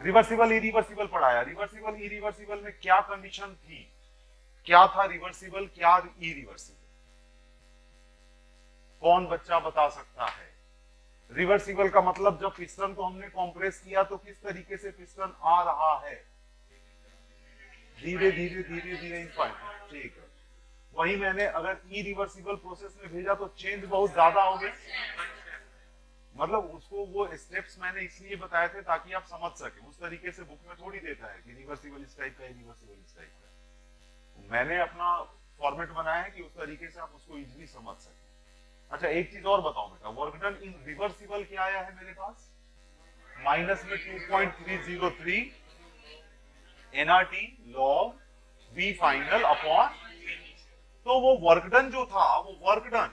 Reversible irreversible पढ़ाया, reversible irreversible में क्या कंडीशन थी, क्या था रिवर्सिबल, क्या इरिवर्सिबल, कौन बच्चा बता सकता है? रिवर्सिबल का मतलब जब पिस्टन को हमने कंप्रेस किया तो किस तरीके से पिस्टन आ रहा है, धीरे धीरे धीरे धीरे इनफाइनाइट, ठीक है। वही मैंने अगर इरिवर्सिबल प्रोसेस में भेजा तो चेंज बहुत ज्यादा हो गया, मतलब उसको वो स्टेप्स मैंने इसलिए बताए थे ताकि आप समझ सके, उस तरीके से बुक में थोड़ी देता है कि रिवर्सिबल इस टाइप का, इरिवर्सिबल इस टाइप का। मैंने अपना फॉर्मेट बनाया है कि उस तरीके से आप उसको इजीली समझ सके। अच्छा एक चीज और बताओ बेटा, वर्क डन इन रिवर्सिबल क्या आया है मेरे पास, माइनस में 2.303 NRT log B final upon, तो वो वर्क डन जो था वो वर्क डन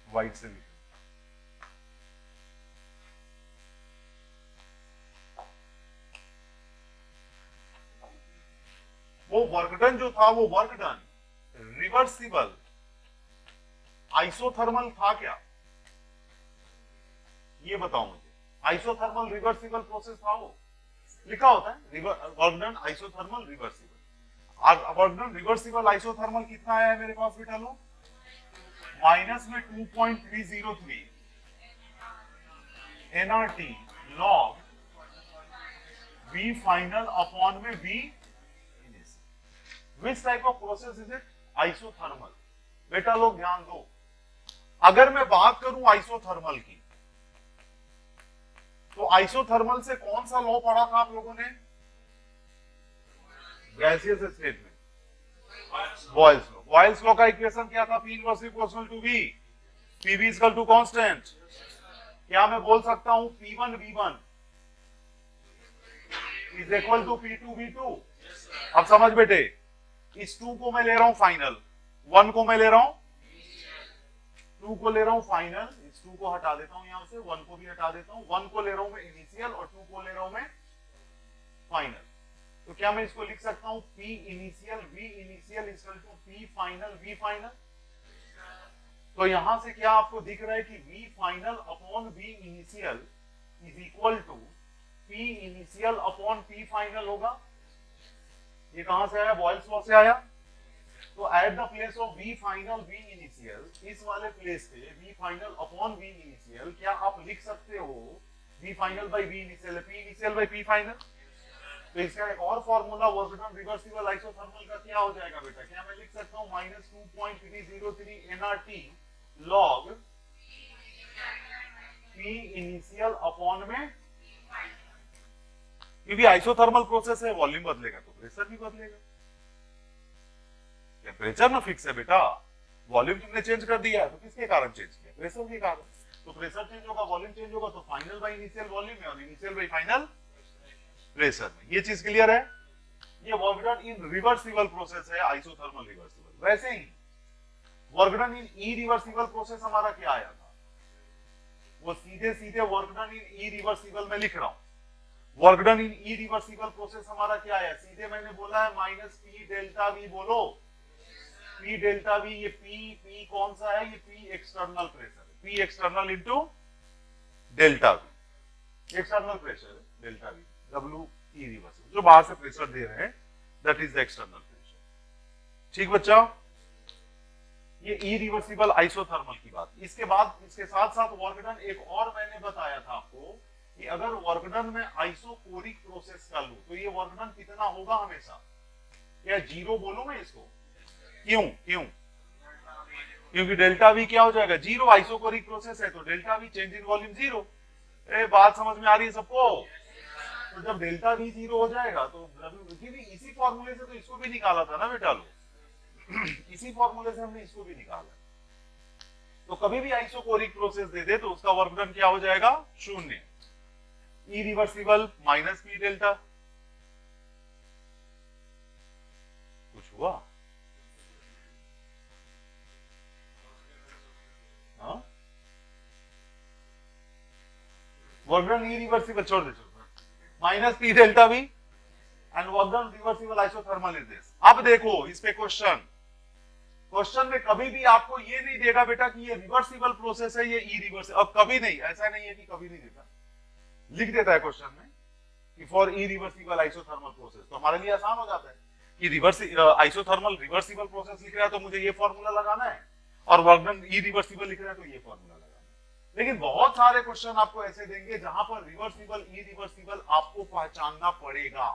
वाइट से लिखो, वो वर्क डन जो था वो वर्क डन रिवर्सिबल आइसोथर्मल था क्या, ये बताओ मुझे। आइसोथर्मल रिवर्सिबल प्रोसेस था वो, लिखा होता है work done isothermal reversible. Work done reversible isothermal कितना आया है मेरे पास बेटा, लो माइनस में 2.303 NRT log B final upon में B initial. Which type of process is it, isothermal. बेटा लोग ध्यान दो, अगर मैं बात करूं आइसोथर्मल की, तो आइसोथर्मल से कौन सा लॉ पढ़ा था आप लोगों ने, गैसियस स्टेट में बॉयल्स लॉ। बॉयल्स लॉ का इक्वेशन क्या था, P inverse equal to V, PV equal to constant. क्या मैं बोल सकता हूं P1 V1 is equal to P2 V2? अब समझ बेटे, इस 2 को मैं ले रहा हूं फाइनल, 1 को मैं ले रहा हूं, 2 को ले रहा हूं फाइनल, इस 2 को हटा देता हूं यहां से, 1 को भी हटा देता हूं, 1 को ले रहा हूं मैं इनिशियल और 2 को ले रहा हूं मैं फाइनल। तो क्या मैं इसको लिख सकता हूं P initial V initial equal to P final V final? तो यहां से क्या आपको दिख रहा है कि V final upon V initial is equal to P initial upon P final होगा। ये कहां से आया, बॉयल्स लॉ से आया। तो at the place of V final V initial, इस वाले प्लेस पे V final upon V initial, क्या आप लिख सकते हो V final by V initial, P initial by P final? तो इसका एक और formula work done reversible isothermal का क्या हो जाएगा बेटा, क्या मैं लिख सकता हूं minus 2.303 NRT log P initial upon में, क्योंकि आइसोथर्मल प्रोसेस है, वॉल्यूम बदलेगा तो प्रेशर भी बदलेगा। टेम्परेचर ना फिक्स है बेटा, वॉल्यूम तुमने चेंज कर दिया है तो किसके कारण चेंज किया, प्रेशर के कारण। तो प्रेशर चेंज होगा, वॉल्यूम चेंज होगा, तो फाइनल बाय इनिशियल वॉल्यूम है और इनिशियल बाय फाइनल प्रेशर में। ये चीज क्लियर है। ये work done in reversible process है, आइसोथर्मल रिवर्सिबल। वैसे ही work done in irreversible process हमारा क्या आया था, वो सीधे सीधे वर्क डन इन इरिवर्सिबल में लिख रहा हूं। Work done in irreversible process हमारा क्या है, सीधे मैंने बोला है माइनस P डेल्टा V, बोलो P डेल्टा V। ये P कौन सा है, ये P external pressure, P external into delta V, external pressure delta V, W irreversible, जो बाहर से प्रेशर दे रहे हैं, that is the external pressure. ठीक बच्चा, ये इरिवर्सिबल आइसोथर्मल की बात। इसके बाद इसके साथ साथ वर्क डन एक और मैंने बताया था आपको कि अगर वर्क डन में आइसोकोरिक प्रोसेस का लूं तो ये वर्क डन कितना होगा हमेशा, क्या 0 बोलूं मैं इसको? क्यों क्यों? क्योंकि डेल्टा V क्या हो जाएगा, 0। आइसोकोरिक प्रोसेस है तो delta V change in volume 0। बात समझ में आ रही है सबको? तो जब डेल्टा V 0 हो जाएगा तो इसी फॉर्मूले से तो इसको भी निकाला था ना बेटा लोग, इसी फॉर्मूले से हमने इसको भी निकाला। तो कभी भी आइसोकोरिक प्रोसेस दे दे तो उसका वर्क डन क्या हो जाएगा, 0। Irreversible minus P delta. कुछ हुआ? वर्क डन इरिवर्सिबल छोड़ दे, minus P delta V and work done reversible isothermal is this. अब देखो इस पे क्वेश्चन, क्वेश्चन में कभी भी आपको ये नहीं देगा बेटा कि ये रिवर्सिबल प्रोसेस है, ये इरिवर्सिबल, और कभी नहीं, ऐसा नहीं है कि कभी नहीं देता, लिख देता है क्वेश्चन में कि फॉर इरिवर्सिबल आइसोथर्मल प्रोसेस, तो हमारे लिए आसान हो जाता है कि रिवर्स आइसोथर्मल रिवर्सिबल प्रोसेस लिख रहा है तो मुझे ये फॉर्मूला लगाना है, और वर्क डन इरिवर्सिबल लिख रहा है तो ये फॉर्मूला लगाना है। लेकिन बहुत सारे क्वेश्चन आपको ऐसे देंगे जहां पर रिवर्सिबल इरिवर्सिबल आपको पहचानना पड़ेगा।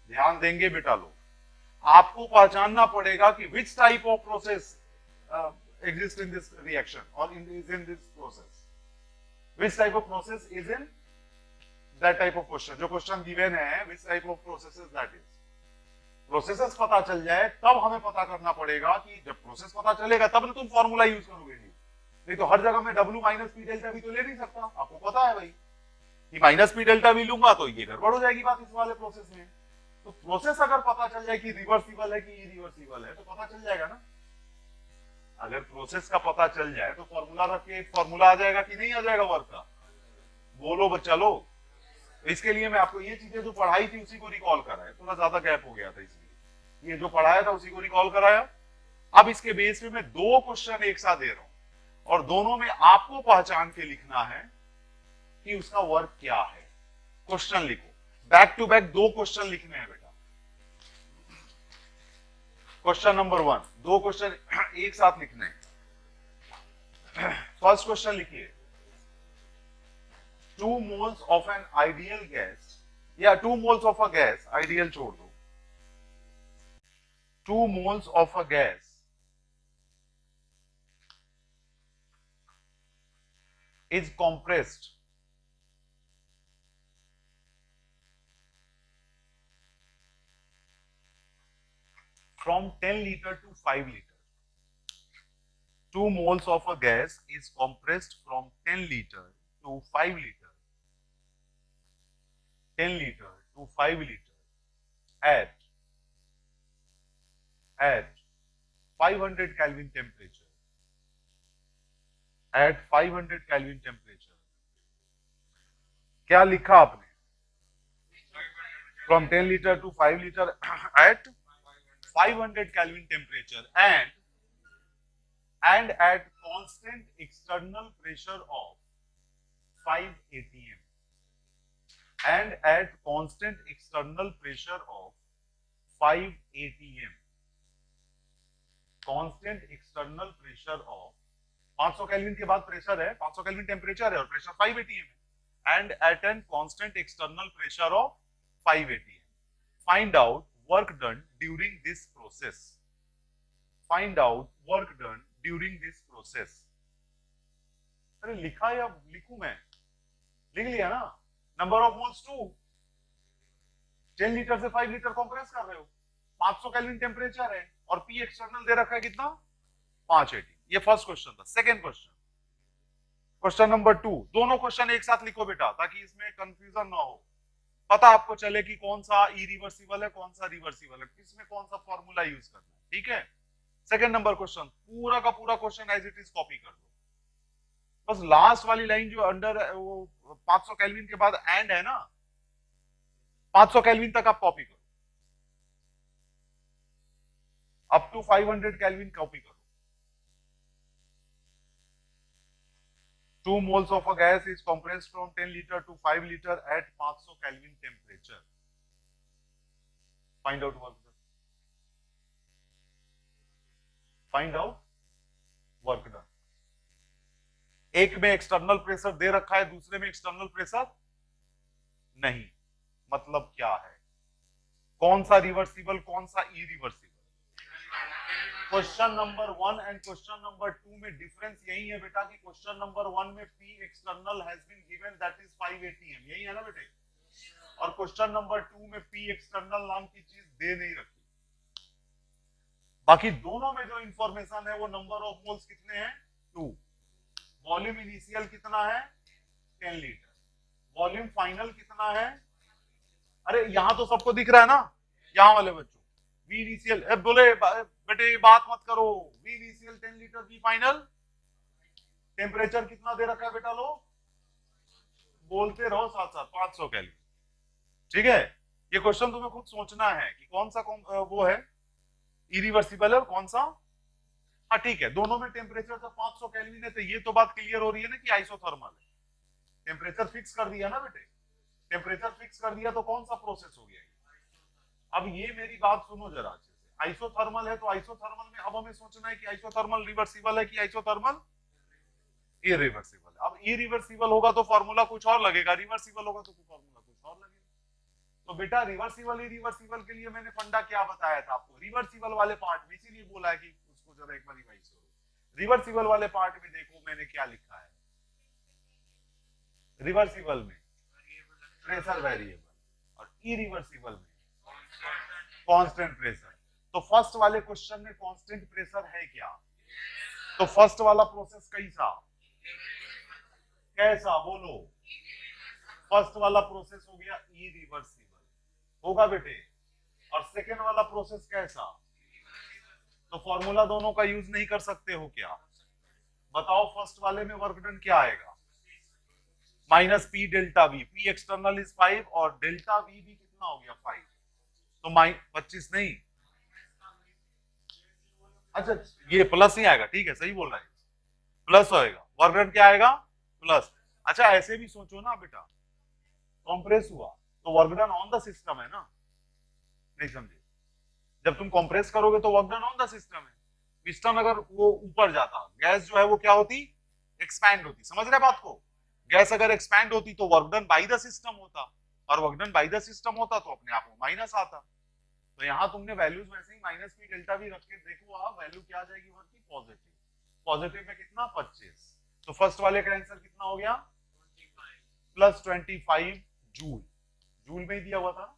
ध्यान देंगे बेटा लोग, आपको पहचानना पड़ेगा कि which type of process exist in this reaction और in this process, which type of process is in that type of question. जो क्वेश्चन गिवन है which type of process that is, processes पता चल जाए तब हमें पता करना पड़ेगा कि जब प्रोसेस पता चलेगा तब ना तुम फॉर्मूला यूज करोगे, नहीं तो हर जगह में W माइनस पी डेल्टा भी तो ले नहीं सकता, आपको पता है भाई कि माइनस पी डेल्टा भी लूंगा तो ये गड़बड़ हो जाएगी बात इस वाले प्रोसेस में। तो प्रोसेस अगर पता चल जाए कि रिवर्सिबल है कि इरिवर्सिबल है तो पता चल जाएगा ना। अगर प्रोसेस का पता चल जाए तो फॉर्मूला रख के फॉर्मूला आ जाएगा कि नहीं आ जाएगा वर्क का, बोलो बच्चा लोग। इसके लिए मैं आपको ये चीजें जो पढ़ाई थी उसी को रिकॉल कराया, थोड़ा ज्यादा गैप हो गया था इसलिए ये जो पढ़ाया था उसी को रिकॉल कराया। अब इसके बेस पे मैं दो क्वेश्चन एक साथ दे रहा हूं और दोनों में आपको पहचान के लिखना है कि उसका वर्क क्या है। क्वेश्चन लिखो, बैक टू बैक दो क्वेश्चन लिखने हैं बेटा। क्वेश्चन नंबर 1, दो क्वेश्चन एक साथ लिखने हैं। फर्स्ट क्वेश्चन लिखिए, 2 moles of an ideal gas, या 2 moles of a gas, ideal छोड़ दो, 2 moles of a gas is compressed from 10 liter to 5 liter. 2 moles of a gas is compressed from 10 liter to 5 liter. 10 liter to 5 liter at 500 Kelvin temperature. At 500 Kelvin temperature. क्या लिखा आपने? From 10 liter to 5 liter at 500 Kelvin temperature and at constant external pressure of 5 atm. And at constant external pressure of 5 atm. Constant external pressure of 500 kelvin के बाद pressure है, 500 kelvin temperature है और pressure 5 atm है. And at an constant external pressure of 5 atm. Find out work done during this process. Find out work done during this process. अरे लिखा या लिखूं मैं? लिख लिया ना? नंबर ऑफ मोल्स 2, 10 लीटर से 5 लीटर कंप्रेस कर रहे हो, 500 केल्विन टेम्परेचर है और पी एक्सटर्नल दे रखा है कितना? 580. ये फर्स्ट क्वेश्चन था. सेकंड क्वेश्चन, क्वेश्चन नंबर 2, दोनों क्वेश्चन एक साथ लिखो बेटा ताकि इसमें कंफ्यूजन ना हो, पता आपको चले कि कौन सा इरिवर्सिबल है कौन सा रिवर्सिबल है, किसमें कौन सा फॉर्मूला यूज करना है. ठीक है. सेकंड नंबर क्वेश्चन, पूरा का पूरा question as it is copy कर दो, बस लास्ट वाली लाइन जो अंडर वो 500 केल्विन के बाद एंड है ना, 500 केल्विन तक आप कॉपी करो, अप टू 500 केल्विन कॉपी करो. 2 moles of a gas is compressed from 10 liter to 5 liter at 500 Kelvin temperature. Find out work done. Find out work done. एक में एक्सटर्नल प्रेशर दे रखा है, दूसरे में एक्सटर्नल प्रेशर नहीं. मतलब क्या है? कौन सा रिवर्सिबल कौन सा irreversible? Question number 1 and question number 2 में डिफरेंस यही है बेटा कि क्वेश्चन नंबर 1 में P external has been given that is 5 atm, यही है ना बेटे, और क्वेश्चन नंबर 2 में P एक्सटर्नल नाम की चीज दे नहीं रखी. बाकी दोनों में जो इंफॉर्मेशन है वो नंबर ऑफ मोल्स कितने हैं? 2. वॉल्यूम इनिशियल कितना है? 10 लीटर. वॉल्यूम फाइनल कितना है? अरे यहां तो सबको दिख रहा है ना, यहां वाले बच्चों, वी इनिशियल बोले बेटे बात मत करो, V initial 10 liter, V final. Temperature कितना दे रखा है बेटा लोग? बोलते रहो साथ साथ, 500 केल्विन. ठीक है. ये क्वेश्चन तुम्हें खुद सोचना है कि कौन सा वो है इरिवर्सिबल है और कौन सा हाँ ठीक है, दोनों में टेम्परेचर तो 500 केल्विन है, तो ये तो बात क्लियर हो रही है ना कि आइसोथर्मल है। टेम्परेचर फिक्स कर दिया ना बेटे, टेम्परेचर फिक्स कर दिया तो कौन सा प्रोसेस हो गया? अब ये मेरी बात सुनो जरा अच्छे से, आइसोथर्मल है तो आइसोथर्मल में अब हमें सोचना है कि आइसोथर्मल रिवर्सिबल है कि आइसोथर्मल इरिवर्सिबल है। अब इरिवर्सिबल होगा तो फॉर्मूला कुछ और लगेगा, रिवर्सिबल होगा तो फॉर्मूला कुछ और लगेगा। तो बेटा रिवर्सिबल इरिवर्सिबल के लिए मैंने फंडा क्या बताया था आपको, रिवर्सिबल वाले पार्ट में, इसीलिए बोला है कि उसको जरा एक बार रिवाइज करो। रिवर्सिबल वाले पार्ट में देखो मैंने क्या लिखा है, रिवर्सिबल में प्रेशर वेरिएबल और इरिवर्सिबल में कांस्टेंट प्रेशर। तो फर्स्ट वाले क्वेश्चन में कांस्टेंट प्रेशर है क्या? तो फर्स्ट वाला प्रोसेस कैसा, कैसा बोलो? फर्स्ट वाला प्रोसेस हो गया इरिवर्सिबल, होगा बेटे। और सेकेंड वाला प्रोसेस कैसा? तो फॉर्मूला दोनों का यूज नहीं कर सकते हो क्या? बताओ फर्स्ट वाले में वर्क डन क्या आएगा? Minus P delta we, P external is 5 और डेल्टा वी भी कितना हो गया 5, तो 25 नहीं, अच्छा ये प्लस ही आएगा, ठीक है सही बोल रहा है, प्लस होएगा, वर्क डन क्या आएगा? प्लस। अच्छा ऐसे भी सोचो ना बेटा, कंप्रेस हुआ तो work done on the system है ना, नहीं समझे? जब तुम कंप्रेस करोगे तो work done on the system है। पिस्टन अगर वो ऊपर जाता, गैस जो है वो क्या होती? एक्सपैंड होती, समझ रहे बात को? गैस अगर एक्सपैंड होती तो work done by the system होता, और work done by the system होता तो अपने आप में माइनस आता। तो यहाँ तुमने वैल्यूज वैसे ही माइनस पी डेल्टा भी रख के देखो, आप वैल्यू क्या आ जाएगी वर्क की? पॉजिटिव। पॉजिटिव में कितना? 25। तो फर्स्ट वाले का आंसर कितना हो गया? Plus 25 joule. जूल में ही दिया हुआ था।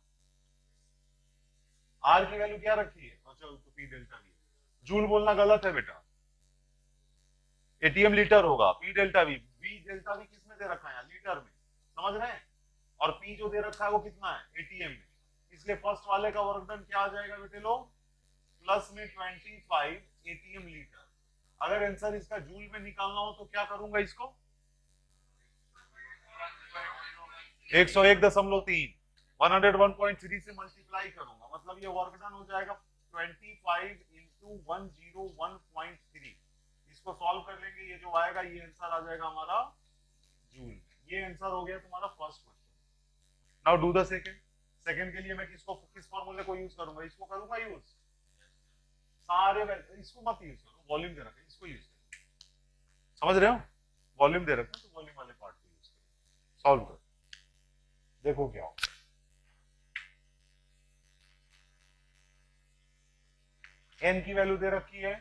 आर की वैल्यू क्या रखी है? अच्छा तो पी डेल्टा वी, जूल बोलना गलत है बेटा, एटीएम लीटर होगा। P delta we, we delta we किस में दे रखा है? लीटर में, समझ रहे हैं? और पी जो दे रखा है वो कितना है? एटीएम में। इसलिए फर्स्ट वाले का वर्क डन क्या आ जाएगा बेटे लोग? प्लस में 25 एटीएम लीटर। अगर आंसर इसका जूल में निकालना हो तो क्या करूंगा? इसको 101.3 101.3 से मल्टीप्लाई करूंगा, मतलब ये वर्क डन हो जाएगा 25 इंटू 101.3। इसको सॉल्व कर लेंगे, ये जो आएगा ये आंसर आ जाएगा हमारा जूल। ये आंसर हो गया तुम्हारा first question. Now do the second. Second के लिए मैं किस फॉर्मूले को यूज करूंगा? इसको करूंगा यूज, सारे इसको मत यूज करो, वॉल्यूम दे रखा है, इसको यूज करो, समझ रहे हो? वॉल्यूम दे रखा है तो वॉल्यूम वाले पार्ट को यूज करो, सॉल्व करो, देखो क्या होगा। एन की वैल्यू दे रखी है।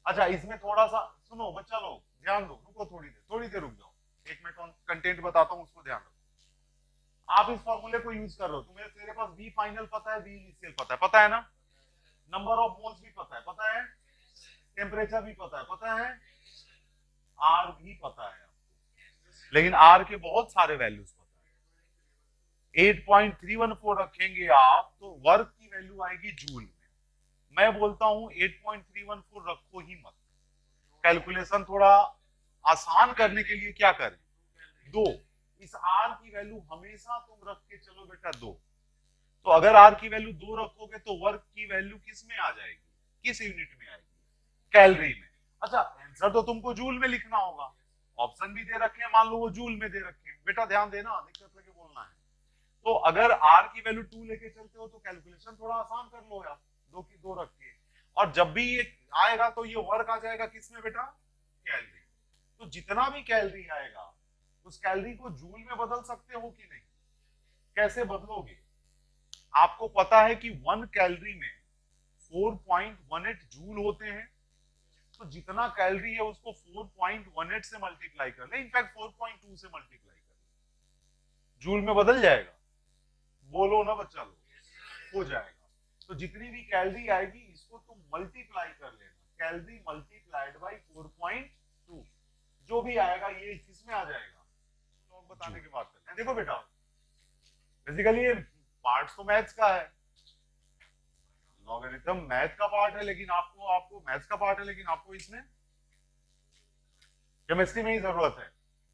अच्छा इसमें थोड़ा सा सुनो बच्चा लोग, ध्यान दो, रुको थोड़ी देर रुक जाओ, एक मैं कंटेंट बताता हूं उसको ध्यान रखो। आप इस फॉर्मूले को यूज कर रहे हो, तुम्हें तेरे पास वी फाइनल पता है, वी इनिशियल पता है ना? नंबर ऑफ मोल्स भी पता है, टेम्परेचर भी पता है, आर भी पता है आपको, लेकिन आर के बहुत सारे वैल्यूज पता है। 8.314 रखेंगे आप तो वर्क की वैल्यू आएगी जूल में। मैं बोलता हूं 8.314 रखो ही मत, कैलकुलेशन थोड़ा आसान करने के लिए क्या करें? दो, इस आर की वैल्यू हमेशा तुम रख के चलो बेटा 2। तो अगर आर की वैल्यू 2 रखोगे तो वर्क की वैल्यू किस में आ जाएगी? किस यूनिट में आएगी? कैलोरी में। अच्छा आंसर तो तुमको जूल में लिखना होगा, ऑप्शन भी दे रखे हैं, मान लो वो जूल में दे रखे हैं, बेटा ध्यान देना, दिक्कत लगे बोलना है। तो अगर आर की वैल्यू 2 लेके चलते हो तो कैलकुलेशन थोड़ा आसान कर लो यार, 2 की 2 रख के, और जब भी ये आएगा तो ये वर्क आ जाएगा किसमें बेटा? कैलोरी। तो जितना भी कैलोरी आएगा उस कैलोरी को जूल में बदल सकते हो कि नहीं? कैसे बदलोगे? आपको पता है कि 1 कैलोरी में 4.18 जूल होते हैं, तो जितना कैलोरी है उसको 4.18 से मल्टीप्लाई कर ले, इनफैक्ट 4.2 से मल्टीप्लाई कर ले, जूल में बदल जाएगा। बोलो ना बच्चा लोग, हो जाएगा। तो जितनी भी कैलोरी आएगी इसको तुम मल्टीप्लाई कर लेना, कैलोरी मल्टीप्लाइड बाय 4.2, जो भी आएगा ये किसमें आ जाएगा? तो बताने के बाद करते हैं। देखो बेटा बेसिकली ये पार्ट तो मैथ्स का है, लॉगरिथम मैथ का पार्ट है, लेकिन आपको मैथ्स का पार्ट है, लेकिन आपको इसमें केमिस्ट्री में ही जरूरत है,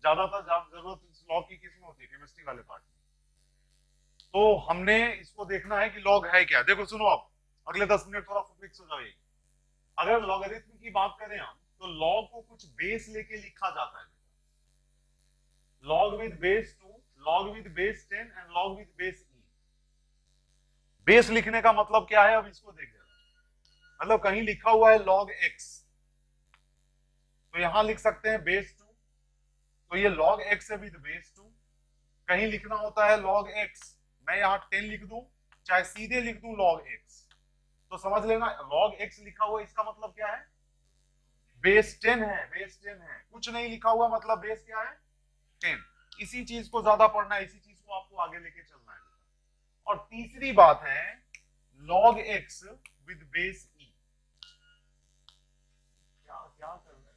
ज्यादातर जरूरत इस लॉग की किसमें होती है? केमिस्ट्री वाले पार्ट में। तो हमने इसको देखना है कि लॉग है क्या। देखो सुनो, आप अगले 10 मिनट थोड़ा फिक्स हो जाइए। अगर लॉगरिथम की बात करें हम, तो लॉग को कुछ बेस लेके लिखा जाता है, log with base 2, log with base 10 and log with base E. Base लिखने का मतलब क्या है, अब इसको देख रहे हैं। मतलब कहीं लिखा हुआ है लॉग एक्स, तो यहां लिख सकते हैं बेस 2, तो ये लॉग एक्स है विद बेस 2। कहीं लिखना होता है लॉग एक्स, मैं यहां 10 लिख दूं, चाहे सीधे लिख दूं लॉग एक्स, तो समझ लेना लॉग एक्स लिखा हुआ इसका मतलब क्या है, बेस 10 है, बेस 10 है। कुछ नहीं लिखा हुआ मतलब बेस क्या है, 10। इसी चीज को ज्यादा पढ़ना है, इसी चीज को आपको आगे लेके चलना है। और तीसरी बात है लॉग एक्स विद बेस ई। क्या क्या कर रहे हैं,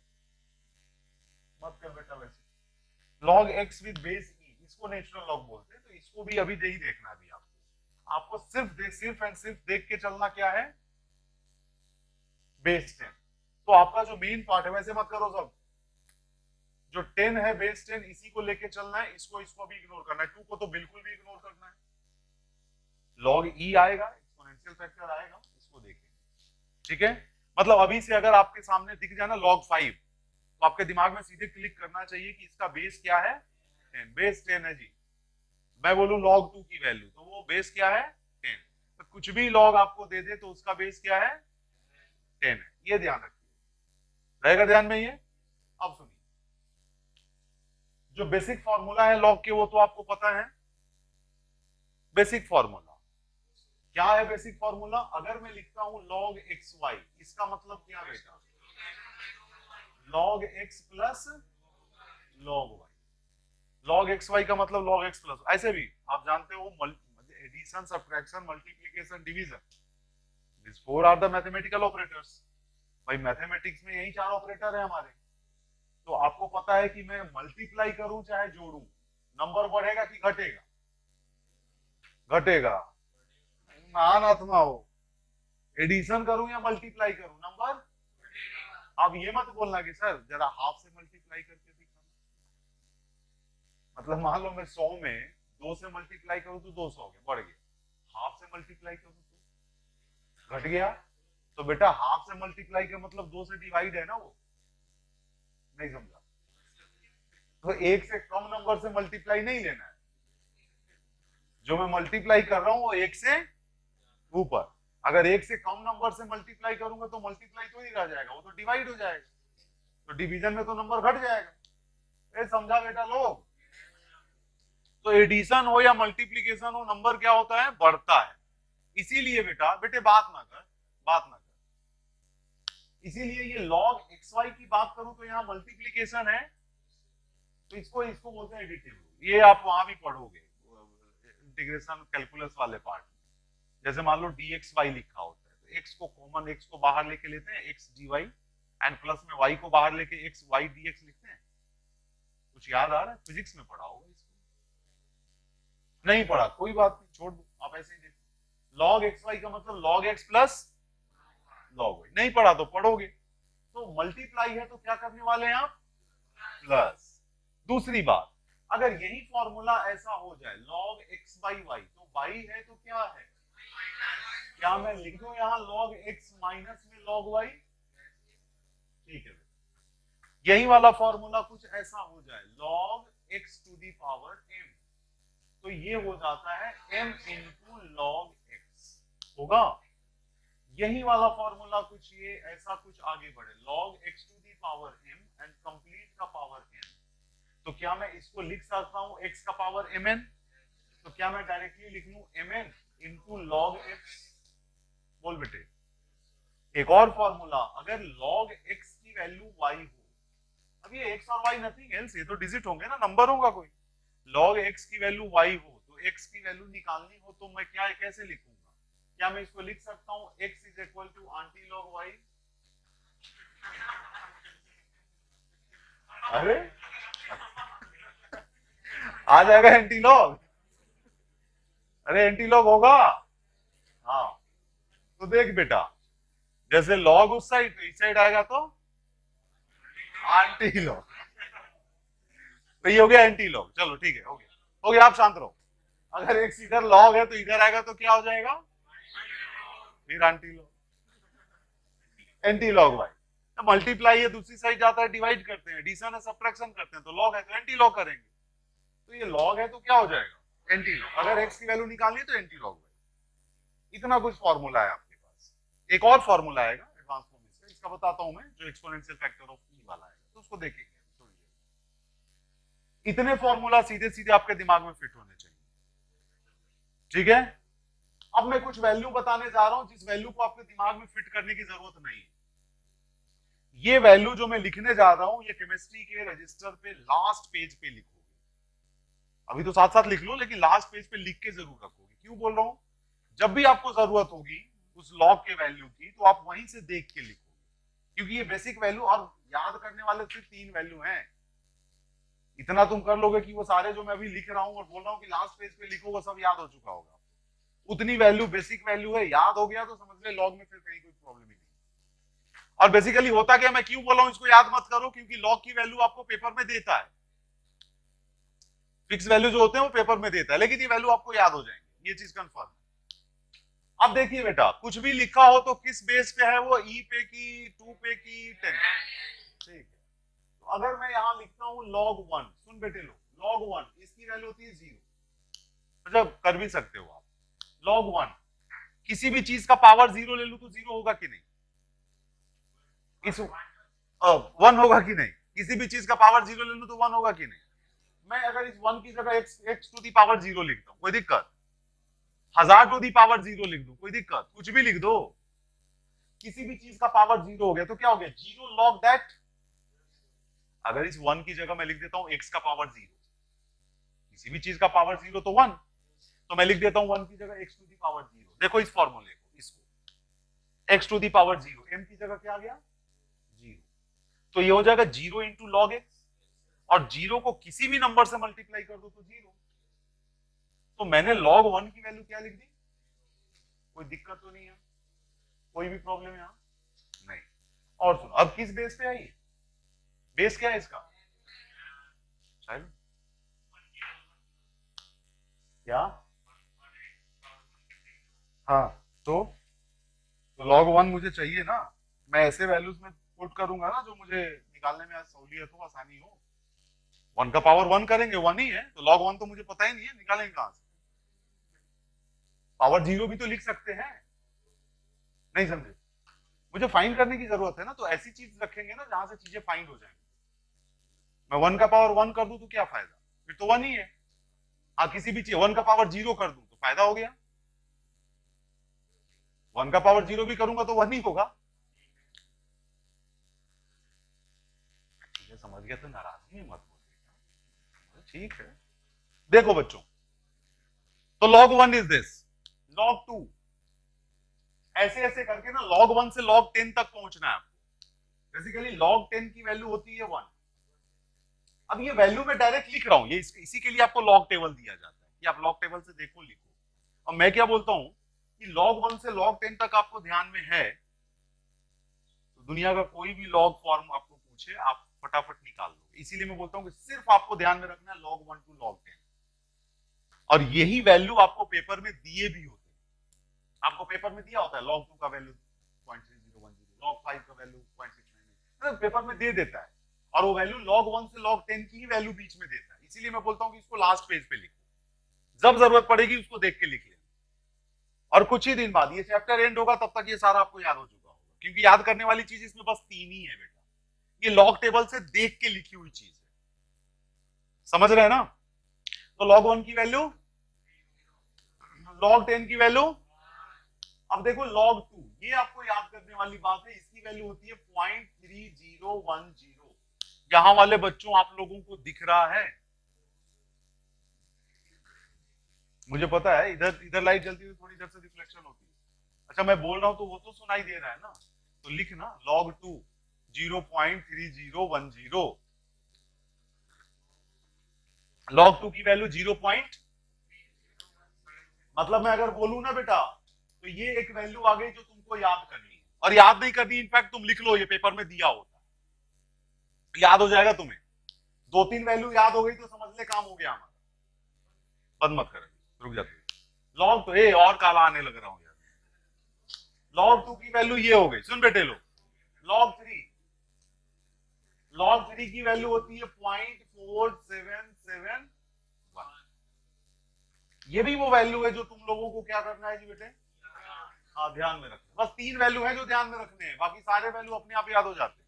मत कर बेटा वैसे। लॉग एक्स विद बेस ई, इसको नेचुरल लॉग बोलते हैं, तो इसको भी अभी नहीं देखना। अभी आपको सिर्फ एंड सिर्फ देख के चलना क्या है, बेस 10। तो आपका जो मेन पार्ट है, वैसे मत करो सब, जो 10 है बेस 10 इसी को लेके चलना है, इसको भी इग्नोर करना है, 2 को तो बिल्कुल भी इग्नोर करना है। लॉग ई आएगा, एक्सपोनेंशियल फैक्टर आएगा, इसको देखेंगे, ठीक है। मतलब अभी से अगर आपके सामने दिख जाए ना लॉग 5, तो आपके दिमाग में सीधे क्लिक करना चाहिए कि इसका बेस क्या है, 10, बेस 10 है जी। मैं बोलूं लॉग 2 की वैल्यू, तो वो बेस क्या है, 10। तो कुछ भी लॉग आपको दे दे तो उसका बेस क्या है, 10 है। ये ध्यान रखिए, रहेगा ध्यान में ये। अब सुनिए, जो बेसिक फॉर्मूला है लॉग के वो तो आपको पता है। बेसिक फॉर्मूला क्या है, बेसिक फॉर्मूला अगर मैं लिखता हूं लॉग एक्स वाई, इसका मतलब क्या बेटा, log x plus log y. Log x y का मतलब लॉग एक्स प्लस, ऐसे भी आप जानते हो addition, subtraction, multiplication, division, this four are the mathematical operators. भाई मैथमेटिक्स में यही 4 ऑपरेटर है हमारे। तो आपको पता है कि मैं मल्टीप्लाई करूं चाहे जोड़ूं, नंबर बढ़ेगा कि घटेगा, घटेगा। महान आत्मा हो, एडिशन करूं या मल्टीप्लाई करूं, नंबर। अब ये मत बोलना कि सर जरा हाफ से मल्टीप्लाई करके दिखाना। मतलब मान लो मैं 100 में 2 से मल्टीप्लाई करूं तो 200 हो गया, बढ़ गया। हाफ से मल्टीप्लाई करूं तो घट गया। तो बेटा हाफ से मल्टीप्लाई का मतलब 2 से डिवाइड है ना, वो नहीं समझा। तो 1 से कम नंबर से मल्टीप्लाई नहीं लेना है, जो मैं मल्टीप्लाई कर रहा हूं वो 1 से ऊपर। अगर 1 से कम नंबर से मल्टीप्लाई करूंगा तो मल्टीप्लाई तो ही रह जाएगा, वो तो डिवाइड हो जाएगा, तो डिवीजन में तो नंबर घट जाएगा। ये समझा बेटा लोग। तो एडिशन हो या मल्टीप्लीकेशन हो, नंबर क्या होता है, बढ़ता है। इसीलिए बेटा, बेटे बात ना कर, बात ना कर। इसीलिए ये लॉग एक्स वाई की बात करूं तो यहाँ मल्टीप्लीकेशन है, तो इसको इसको बोलते हैं एडिटिव। ये आप वहां भी पढ़ोगे इंटीग्रेशन कैलकुलस वाले पार्ट में। जैसे मान लो dx y लिखा होता है, तो x को कॉमन, x को बाहर लेके लेते हैं x dy, एंड प्लस में y को बाहर लेके x y dx लिखते हैं। कुछ याद आ रहा है, फिजिक्स में पढ़ा होगा इसको, नहीं पढ़ा कोई बात नहीं, छोड़ दो, आप ऐसे ही देखो। log एक्स वाई का मतलब log x plus log y, नहीं पढ़ा तो पढ़ोगे। तो मल्टीप्लाई है तो क्या करने वाले हैं आप, प्लस। दूसरी बात, अगर यही फॉर्मूला ऐसा हो जाए log x बाई y, तो y है तो क्या है, क्या मैं लिख दूं यहां log x माइनस में log y, ठीक है। यही वाला फॉर्मूला कुछ ऐसा हो जाए log x to the power m, तो ये हो जाता है m इंटू log x होगा। यही वाला फॉर्मूला कुछ ये ऐसा कुछ आगे बढ़े log x to the power m and complete का पावर n, तो क्या मैं इसको लिख सकता हूं x का पावर mn, तो क्या मैं डायरेक्टली लिख लूं mn इंटू log x। बोल बेटे। एक और फॉर्मूला, अगर log x की वैल्यू y हो, अब ये x और y नथिंग एल्स, ये तो डिजिट होंगे ना, नंबर होगा कोई। log x की वैल्यू y हो, तो x की वैल्यू निकालनी हो तो मैं क्या कैसे लिखूंगा, क्या मैं इसको लिख सकता हूं x is equal to anti log y। अरे आ जाएगा एंटी लॉग, अरे एंटी लॉग होगा। हाँ तो देख बेटा, जैसे लॉग उस साइड तो इस साइड आएगा तो आंटी लॉग, तो ये हो गया एंटी लॉग। चलो ठीक है, हो गया, हो गया, आप शांत रहो। अगर एक इधर लॉग है तो इधर आएगा तो क्या हो जाएगा, फिर anti log. Anti log y. Multiply है दूसरी साइड जाता है डिवाइड करते हैं, एडिशन है सब्ट्रैक्शन करते हैं, तो लॉग है तो एंटी लॉग करेंगे। तो ये लॉग है तो क्या हो जाएगा एंटी लॉग। अगर एक्स की वैल्यू निकालनी तो एंटी लॉग वाई। इतना कुछ फॉर्मूला है आपके पास। एक और फॉर्मूला आएगा एडवांस फॉर्म इसका, इसका बताता हूं मैं, जो एक्सपोनेंशियल फैक्टर ऑफ ई वाला है, तो उसको देखेंगे थोड़ी देर। इतने फॉर्मूला सीधे सीधे आपके दिमाग में फिट होने चाहिए, ठीक है। अब मैं कुछ वैल्यू बताने जा रहा हूं जिस वैल्यू को आपके दिमाग में फिट करने की जरूरत नहीं है। ये वैल्यू जो मैं लिखने जा रहा हूं ये केमिस्ट्री के रजिस्टर पे लास्ट पेज पे लिखोगे। अभी तो साथ साथ लिख लो, लेकिन लास्ट पेज पे लिख के जरूर रखोगे। क्यों बोल रहा हूं, जब भी आपको जरूरत होगी उस लॉग के वैल्यू की तो आप वहीं से देख के लिखोगे, क्योंकि ये बेसिक वैल्यू और याद करने वाले सिर्फ 3 वैल्यू हैं। इतना तुम कर लोगे कि वो सारे जो मैं अभी लिख रहा हूं और बोल रहा हूं कि लास्ट पेज पे लिखो, वो सब याद हो चुका होगा। उतनी वैल्यू बेसिक वैल्यू है, याद हो गया तो समझ ले लॉग में फिर कहीं कोई प्रॉब्लम ही नहीं। और बेसिकली होता क्या, मैं क्यों बोल रहा हूं इसको याद मत करो, क्योंकि लॉग की वैल्यू आपको पेपर में देता है। फिक्स वैल्यू जो होते हैं वो पेपर में देता है, लेकिन ये वैल्यू आपको याद हो जाएंगे, ये चीज कंफर्म है। अब देखिए बेटा, कुछ भी लिखा हो तो किस बेस पे है वो, ई पे की, 2 पे की, 10, ठीक है। तो अगर मैं यहां लिखता हूं log 1, सुन बेटे लो, log 1 इसकी वैल्यू होती है 0, मतलब कर भी सकते हो आप। log 1 किसी भी चीज का पावर 0 ले लूं तो 0 होगा कि नहीं, इस 1 होगा कि नहीं, किसी भी चीज का पावर 0 ले लूं तो 1 होगा कि नहीं। मैं अगर इस 1 की जगह x टू दी पावर 0 लिखता हूं, कोई दिक्कत, 1000 टू दी पावर 0 लिख दूं, कोई दिक्कत, कुछ भी लिख दो, किसी भी चीज का पावर 0 हो गया तो क्या हो गया, 0 log दैट। अगर इस 1 की जगह मैं लिख देता हूं x का पावर 0, किसी भी चीज का पावर 0 तो 1, तो मैं लिख देता हूं 1 की जगह x टू दी पावर 0। देखो इस फॉर्मूले को, इसको x to the power 0, m की जगह क्या आ गया 0, तो ये हो जाएगा 0 इंटू लॉग x, और 0 को किसी भी नंबर से मल्टीप्लाई कर दो तो 0। तो मैंने log 1 की वैल्यू क्या लिख दी, कोई दिक्कत तो नहीं है, कोई भी प्रॉब्लम यहां नहीं। और सुनो, अब किस बेस पे आई, बेस क्या है इसका, क्या, हाँ, तो log 1 मुझे चाहिए ना, मैं ऐसे वैल्यूज में पुट करूंगा ना जो मुझे निकालने में सहूलियत हो, आसानी हो। 1 का पावर 1 करेंगे 1 ही है, तो log 1 तो मुझे पता ही नहीं है, निकालेंगे कहां से। पावर 0 भी तो लिख सकते हैं, नहीं समझे, मुझे फाइंड करने की जरूरत है ना, तो ऐसी चीज रखेंगे ना जहां से चीजें फाइंड हो जाएंगी। मैं 1 का पावर 1 कर दूं तो क्या फायदा, फिर तो 1 ही है। हाँ, किसी भी चीज 1 का पावर 0 कर दूं तो फायदा हो गया, 1 का पावर 0 भी करूंगा तो 1 ही होगा। समझ गया तो नाराजगी मत बोलिएगा, ठीक है। देखो बच्चों, तो log 1 इज दिस, log 2, ऐसे ऐसे करके ना log 1 से log 10 तक पहुंचना है आपको। बेसिकली log 10 की वैल्यू होती है 1। अब ये वैल्यू मैं डायरेक्ट लिख रहा हूं, ये इसी के लिए आपको लॉग टेबल दिया जाता है कि आप लॉग टेबल से देखो लिखो। और मैं क्या बोलता हूं कि log 1 से log 10 तक आपको ध्यान में है, तो दुनिया का कोई भी लॉग फॉर्म आपको पूछे आप फटाफट निकाल लो। इसीलिए मैं बोलता हूं कि सिर्फ आपको ध्यान में रखना है log 1 टू log 10, और यही वैल्यू आपको पेपर में दिए भी होते हैं। आपको पेपर में दिया होता है log 2 का वैल्यू 0.3010, log 5 का वैल्यू 0.699, पेपर में दे देता है, और वो वैल्यू log 1 से log 10 की ही वैल्यू बीच में देता है। इसीलिए मैं बोलता हूं कि इसको लास्ट पेज पे लिखो, जब जरूरत पड़ेगी उसको देख के लिख लेना, और कुछ ही दिन बाद ये चैप्टर एंड होगा, तब तक ये सारा आपको याद हो चुका होगा, क्योंकि याद करने वाली चीज इसमें बस 3 ही है बेटा, ये लॉग टेबल से देख के लिखी हुई चीज है, समझ रहे हैं ना। तो log 1 की वैल्यू, log 10 की वैल्यू, अब देखो log 2, ये आपको याद करने वाली बात है, इसकी वैल्यू होती है 0.3010। यहां वाले बच्चों आप लोगों को दिख रहा है, मुझे पता है, इधर इधर लाइट जलती हुई थोड़ी इधर से रिफ्लेक्शन होती है। अच्छा मैं बोल रहा हूं तो वो तो सुनाई दे रहा है ना, तो लिखना log 2 0.3010, log 2 की वैल्यू 0. मतलब मैं अगर बोलूं ना बेटा, तो ये एक वैल्यू आ गई जो तुमको याद करनी है, और याद नहीं करनी, इनफैक्ट तुम लिख लो, ये पेपर में दिया होता है, याद हो जाएगा तुम्हें। 2-3 वैल्यू याद हो गई तो समझ ले काम हो गया हमारा। बंद मत कर, रुक जाते, log तो और काला आने लग रहा हूं यार। log 2 की वैल्यू ये हो गई, सुन बेटे लो, log 3 की वैल्यू होती है 0.4771। ये भी वो वैल्यू है जो तुम लोगों को क्या करना है जी बेटे, हाँ ध्यान में रखना। बस 3 वैल्यू है जो ध्यान में रखने हैं, बाकी सारे वैल्यू अपने आप याद हो जाते हैं।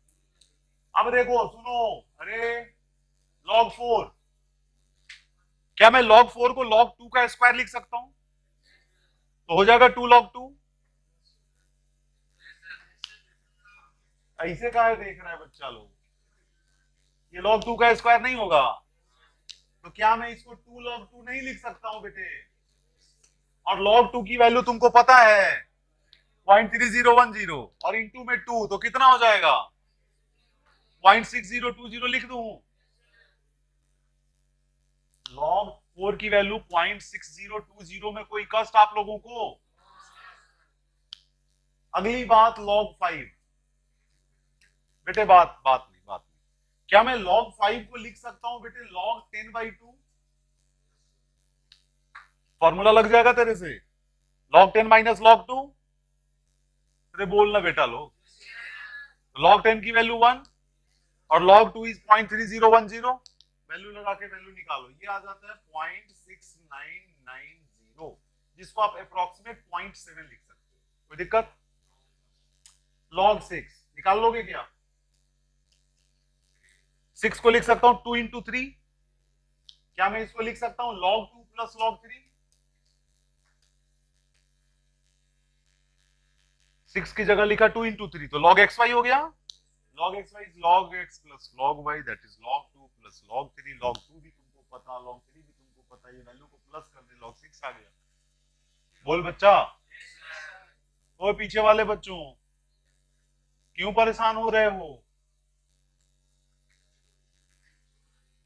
अब देखो सुनो, अरे log 4, क्या मैं log 4 को log 2 का स्क्वायर लिख सकता हूं? तो हो जाएगा 2 log 2। ऐसे काहे देख रहा है बच्चा लोग, ये log 2 का स्क्वायर नहीं होगा। तो क्या मैं इसको 2 log 2 नहीं लिख सकता हूं बेटे? और log 2 की वैल्यू तुमको पता है 0.3010, और इंटू में 2 तो कितना हो जाएगा 0.6020 लिख दूं। log 4 की वैल्यू 0.6020 में कोई कष्ट आप लोगों को? अगली बात log 5 बेटे, बात नहीं। क्या मैं log 5 को लिख सकता हूं बेटे log 10/2? फॉर्मूला लग जाएगा तेरे से, log 10 माइनस log 2। अरे बोलना बेटा लोग, log 10 की वैल्यू 1 और log 2 इज 0.3010, वैल्यू लगा के वैल्यू निकालो, ये आ जाता है 0.6990, जिसको आप अप्रोक्सीमेट 0.7 लिख सकते हो। कोई दिक्कत? log 6 निकाल लोगे क्या? 6 को लिख सकता हूं 2 इंटू 3। क्या मैं इसको लिख सकता हूं log 2 प्लस log 3? 6 की जगह लिखा 2 इंटू 3 तो log xy हो गया। log xy is log x plus log y, that is log 2 plus log 3। log 2 भी तुमको पता, log 3 भी तुमको पता, ये वैल्यू को प्लस कर दे log 6 आ गया। बोल बच्चा, वो पीछे वाले बच्चों क्यों परेशान हो रहे हो?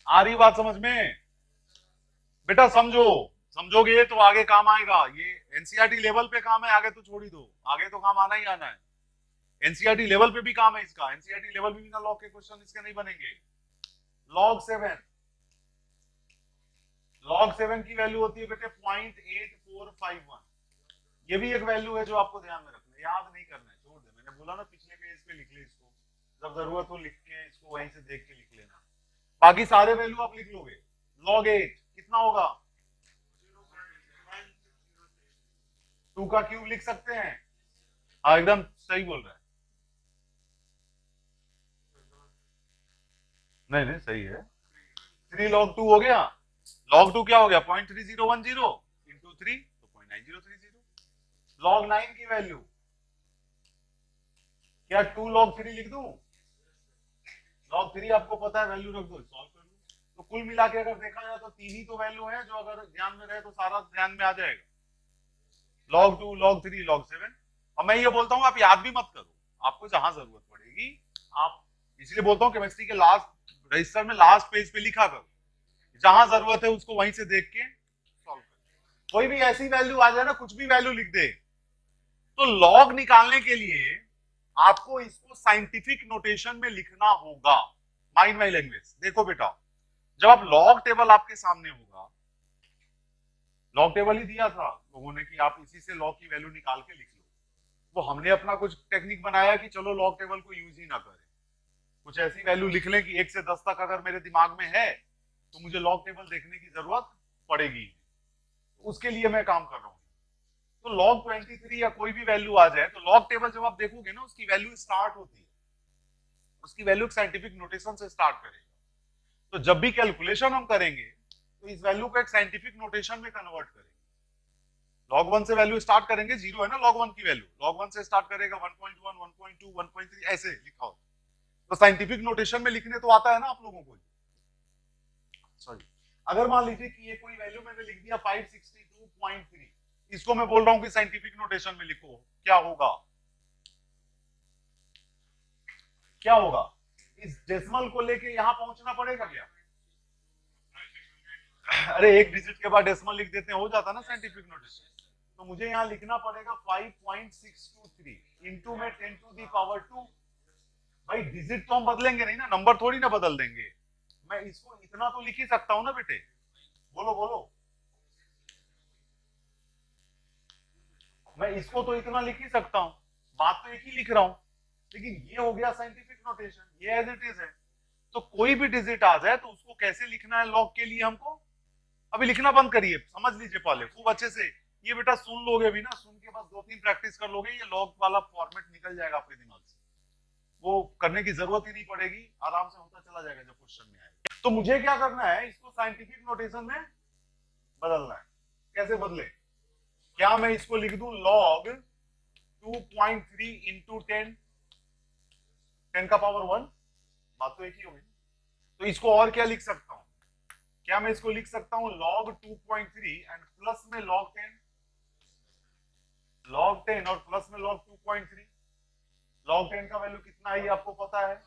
आ रही बात समझ में? बेटा समझो, समझोगे तो आगे काम आएगा। ये एनसीईआरटी लेवल पे काम है, आगे तो छोड़ ही दो, आगे तो काम आना ही आना है। एनसीईआरटी लेवल पे भी काम है इसका, एनसीईआरटी लेवल पे भी ना लॉग के क्वेश्चन इसके नहीं बनेंगे। log 7, log 7 की वैल्यू होती है बेटे 0.8451। ये भी एक वैल्यू है जो आपको ध्यान में रखना है, याद नहीं करना है, छोड़ दे। मैंने बोला ना पिछले पेज पे लिख ले इसको, जब जरूरत हो लिख के इसको वहीं से देख के लिख लेना, बाकी सारे वैल्यू आप लिख लोगे। log 8 कितना होगा? 2 का क्यूब लिख सकते हैं। हाँ एकदम सही बोल रहा है, नहीं सही है। 3 log 2 हो गया। log 2 क्या हो गया 0.3010 इंटू 3 तो 0.9030। log 9 की वैल्यू क्या 2 log 3 लिख दूं? log 3 आपको पता है, वैल्यू रख दो, सॉल्व कर लो। तो कुल मिला के अगर देखा जाए तो 3 ही तो वैल्यू है जो अगर ध्यान में रहे तो सारा ध्यान में आ जाएगा। log 2 log 3 log 7। और मैं ये बोलता हूं आप याद भी मत करो, आपको जहां जरूरत पड़ेगी आप, इसलिए बोलता हूं केमिस्ट्री के लास्ट रजिस्टर में लास्ट पेज पे लिखा करो, जहां जरूरत है उसको वहीं से देख के सॉल्व कर। कोई भी ऐसी वैल्यू आ जाए ना, कुछ भी वैल्यू लिख दे, तो लॉग निकालने के लिए आपको इसको साइंटिफिक नोटेशन में लिखना होगा। Mind my language. देखो बेटा, जब आप लॉग टेबल आपके सामने होगा, लॉग टेबल ही दिया था लोगों ने कि आप इसी से लॉग की वैल्यू निकाल के लिख लो, वो हमने अपना कुछ टेक्निक बनाया कि चलो लॉग टेबल को यूज ही ना करें, कुछ ऐसी वैल्यू लिख लें कि 1 से 10 तक अगर मेरे दिमाग में है तो मुझे लॉग टेबल देखने की जरूरत पड़ेगी, उसके लिए मैं काम कर रहा हूं। तो log 23 या कोई भी वैल्यू आ जाए तो लॉग टेबल जब आप देखोगे ना, उसकी वैल्यू स्टार्ट होती है, उसकी वैल्यू साइंटिफिक नोटेशन से स्टार्ट करेगा। तो जब भी कैलकुलेशन हम करेंगे तो इस वैल्यू को एक साइंटिफिक नोटेशन में कन्वर्ट करेंगे। log 1 से वैल्यू स्टार्ट करेंगे, 0 है ना log 1 की वैल्यू, log 1 से स्टार्ट करेगा 1.1 1.2 1.3 ऐसे लिखा हो, तो साइंटिफिक नोटेशन में लिखने तो आता है ना आप लोगों को। सॉरी, अगर मान लीजिए कि ये कोई वैल्यू मैंने लिख दिया 562.3, इसको मैं बोल रहा हूं कि साइंटिफिक नोटेशन में लिखो, क्या होगा? क्या होगा? इस डेसिमल को लेके यहां पहुंचना पड़ेगा क्या? अरे एक डिजिट के बाद डेसिमल लिख देते हैं, हो जाता ना साइंटिफिक नोटेशन। तो मुझे यहां लिखना पड़ेगा 5.623 इंटू में 10 टू दी पावर 2। भाई डिजिट तो हम बदलेंगे नहीं ना, नंबर थोड़ी ना बदल देंगे। मैं इसको इतना तो लिख ही सकता हूं ना बेटे, बोलो बोलो। मैं इसको तो इतना लिख ही सकता हूं, बात तो एक ही लिख रहा हूं, लेकिन ये हो गया साइंटिफिक नोटेशन, ये एज इट इज है। तो कोई भी डिजिट आ जाए तो उसको कैसे लिखना है लॉग के लिए हमको, अभी लिखना बंद करिए, समझ लीजिए पहले खूब अच्छे से। ये बेटा सुन लोगे भी ना, सुन के बस 2-3 प्रैक्टिस कर लोगे, ये लॉग वाला फॉर्मेट निकल जाएगा आपके दिमाग से, वो करने की जरूरत ही नहीं पड़ेगी, आराम से होता चला जाएगा जब क्वेश्चन में आएगा। तो मुझे क्या करना है, इसको साइंटिफिक नोटेशन में बदलना है। कैसे बदले, क्या मैं इसको लिख दूं लॉग 2.3 इंटू 10 का पावर 1, बात तो एक ही होगी। तो इसको और क्या लिख सकता हूं, क्या मैं इसको लिख सकता हूं log 2.3 एंड प्लस में log 10, log 10 और प्लस में log 2.3। log 10 का वैल्यू कितना है ये आपको पता है,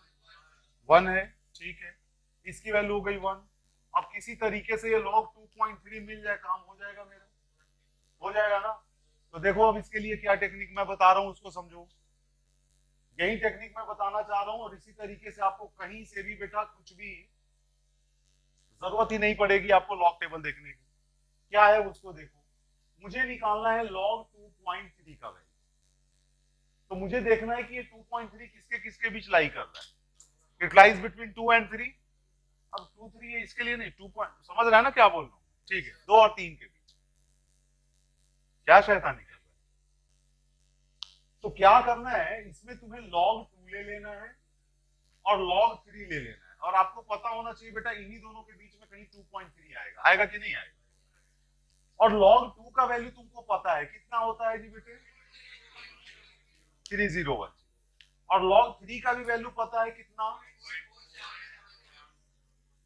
1 है, ठीक है, इसकी वैल्यू हो गई 1। अब किसी तरीके से ये log 2.3 मिल जाए, काम हो जाएगा मेरा, हो जाएगा ना। तो देखो अब इसके लिए क्या टेक्निक मैं बता रहा हूं उसको समझो, यही टेक्निक मैं बताना चाह रहा हूं, और इसी तरीके से आपको कहीं से भी बेटा कुछ भी जरूरत ही नहीं पड़ेगी आपको लॉग टेबल देखने की। क्या है उसको देखो, मुझे निकालना है log 2.3 का वैल्यू, तो मुझे देखना है कि ये 2.3 किसके किसके बीच लाई कर रहा है, इट लाइज बिटवीन 2 एंड 3। अब 2 3 है इसके लिए नहीं, 2 समझ रहा है ना क्या बोल रहा हूं, ठीक है, 2 और 3 के बीच क्या शैतानी कर रहा है। तो क्या करना है, इसमें तुम्हें log 2 ले लेना है और log 3 ले लेना है, और आपको पता होना चाहिए बेटा इन्हीं दोनों के बीच में कहीं 2.3 आएगा, आएगा कि नहीं आएगा। और log 2 का वैल्यू तुमको पता है कितना होता है जी बेटे, 301। और log 3 का भी वैल्यू पता है कितना,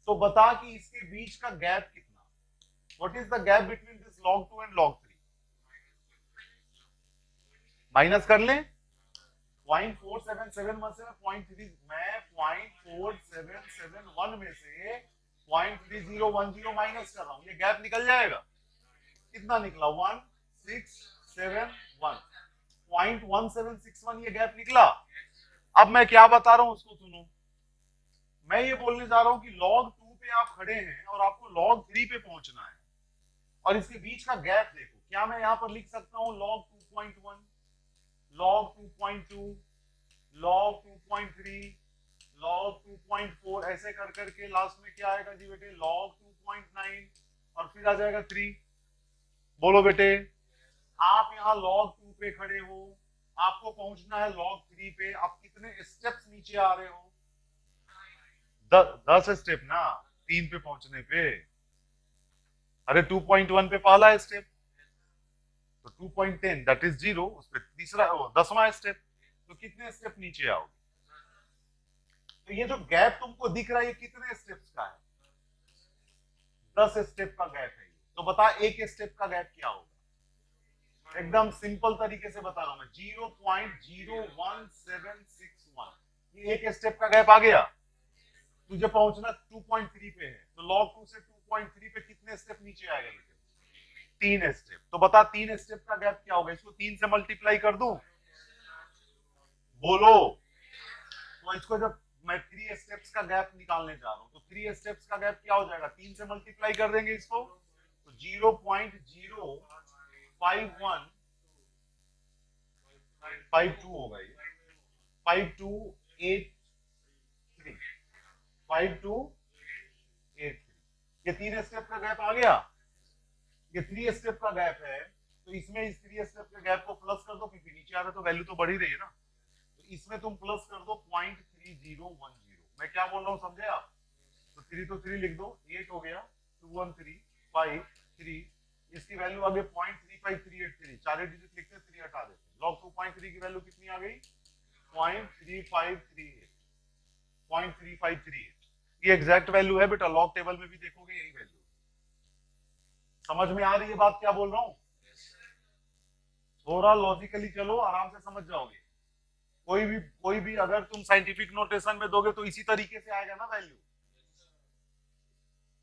तो बता कि इसके बीच का गैप कितना, what is the gap between this log 2 and log 3, minus कर लें। 0.477 में से 0.4771 में से 0.3010 माइनस कर रहा हूं, ये गैप निकल जाएगा, कितना निकला 1671, 0.1761 ये गैप निकला। अब मैं क्या बता रहा हूं उसको सुनो, मैं ये बोलने जा रहा हूं कि log 2 पे आप खड़े हैं और आपको log 3 पे पहुंचना है, और इसके बीच का गैप देखो, क्या मैं यहां पर लिख सकता हूं log 2.1, log 2.2, log 2.3, log 2.4, ऐसे कर करके लास्ट में क्या आएगा जी बेटे log 2.9, और फिर आ जाएगा 3। बोलो बेटे, आप यहाँ log 2 पे खड़े हो, आपको पहुंचना है log 3 पे, आप कितने स्टेप्स नीचे आ रहे हो, 10 स्टेप ना 3 पे पहुंचने पे। अरे 2.1 पे पहला स्टेप, तो 2.10 दैट इज 0, उस पे तीसरा 10वां स्टेप, तो कितने स्टेप नीचे आओगे। तो ये जो गैप तुमको दिख रहा है ये कितने स्टेप्स का है, 10 स्टेप का गैप है। तो बता एक स्टेप का गैप क्या होगा, एकदम सिंपल तरीके से बता रहा हूं मैं, 0.01761, ये एक स्टेप का गैप आ गया। तुझे पहुंचना 2.3 पे है, तो log 2 से 2.3 पे कितने स्टेप नीचे आएगा, 3 स्टेप। तो बता 3 स्टेप का गैप क्या होगा, इसको 3 से मल्टीप्लाई कर दूं, बोलो। तो इसको जब मैं 3 स्टेप्स का गैप निकालने जा रहा हूं, तो 3 स्टेप्स का गैप क्या हो जाएगा, 3 से मल्टीप्लाई कर देंगे इसको, तो 0.05152 होगा ये, 5283, 5283, ये 3 स्टेप का गैप आ गया, ये 3 स्टेप का गैप है। तो इसमें इस 3 स्टेप के गैप को प्लस कर दो, क्योंकि नीचे आ रहा है तो वैल्यू तो बढ़ ही रही है ना, तो इसमें तुम प्लस कर दो 0.3010। मैं क्या बोल रहा हूँ समझे आप, तो 3 तो 3 लिख दो, 8 हो गया, 21353, इसकी वैल्यू आ गई 0.35383, चारे डिजिट लिखते 3 हटा देते, log 2.3 की वैल्यू कितनी आ गई 0.3538, 0.3538, ये एग्जैक्ट वैल्यू है बेटा, लॉग टेबल में भी देखोगे यही वैल्यू। समझ में आ रही है बात क्या बोल रहा हूं, थोड़ा लॉजिकली चलो, आराम से समझ जाओगे। कोई भी अगर तुम साइंटिफिक नोटेशन में दोगे तो इसी तरीके से आएगा ना वैल्यू,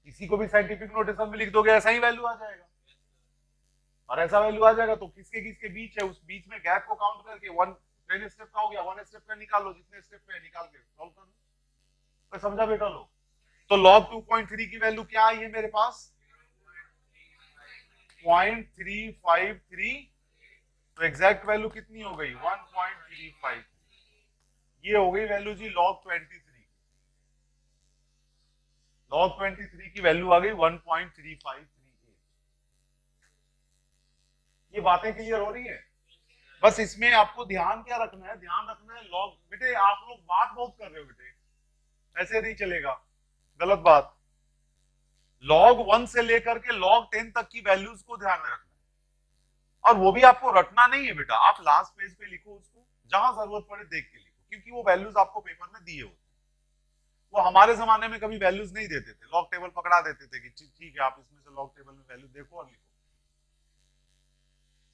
इसी को भी साइंटिफिक नोटेशन में लिख दोगे ऐसा ही वैल्यू आ जाएगा, और ऐसा वैल्यू आ जाएगा तो किसके किसके बीच है, उस बीच में गैप को काउंट करके 10 स्टेप का हो गया, 1 स्टेप का निकाल लो, जितने स्टेप पे निकाल के सॉल्व कर लो। तो समझा बेटा लो, तो log 2.3 की वैल्यू क्या आई है मेरे पास 0.353, तो एग्जैक्ट वैल्यू कितनी हो गई 1.35, ये हो गई वैल्यू जी log 23, log 23 की वैल्यू आ गई 1.3538। ये बातें क्लियर हो रही है? बस इसमें आपको ध्यान क्या रखना है, ध्यान रखना है लॉग, बेटे आप लोग बात बहुत कर रहे हो बेटे, ऐसे नहीं चलेगा, गलत बात। log 1 से लेकर के log 10 तक की वैल्यूज को ध्यान में रखना है, और वो भी आपको रटना नहीं है बेटा, आप लास्ट पेज पे लिखो उसको, जहां जरूरत पड़े देख के लिखो, क्योंकि वो वैल्यूज आपको पेपर में दिए होते हैं। वो हमारे जमाने में कभी वैल्यूज नहीं देते थे, लॉग टेबल पकड़ा देते थे कि ठीक है आप इसमें से लॉग टेबल में वैल्यू देखो और लिखो,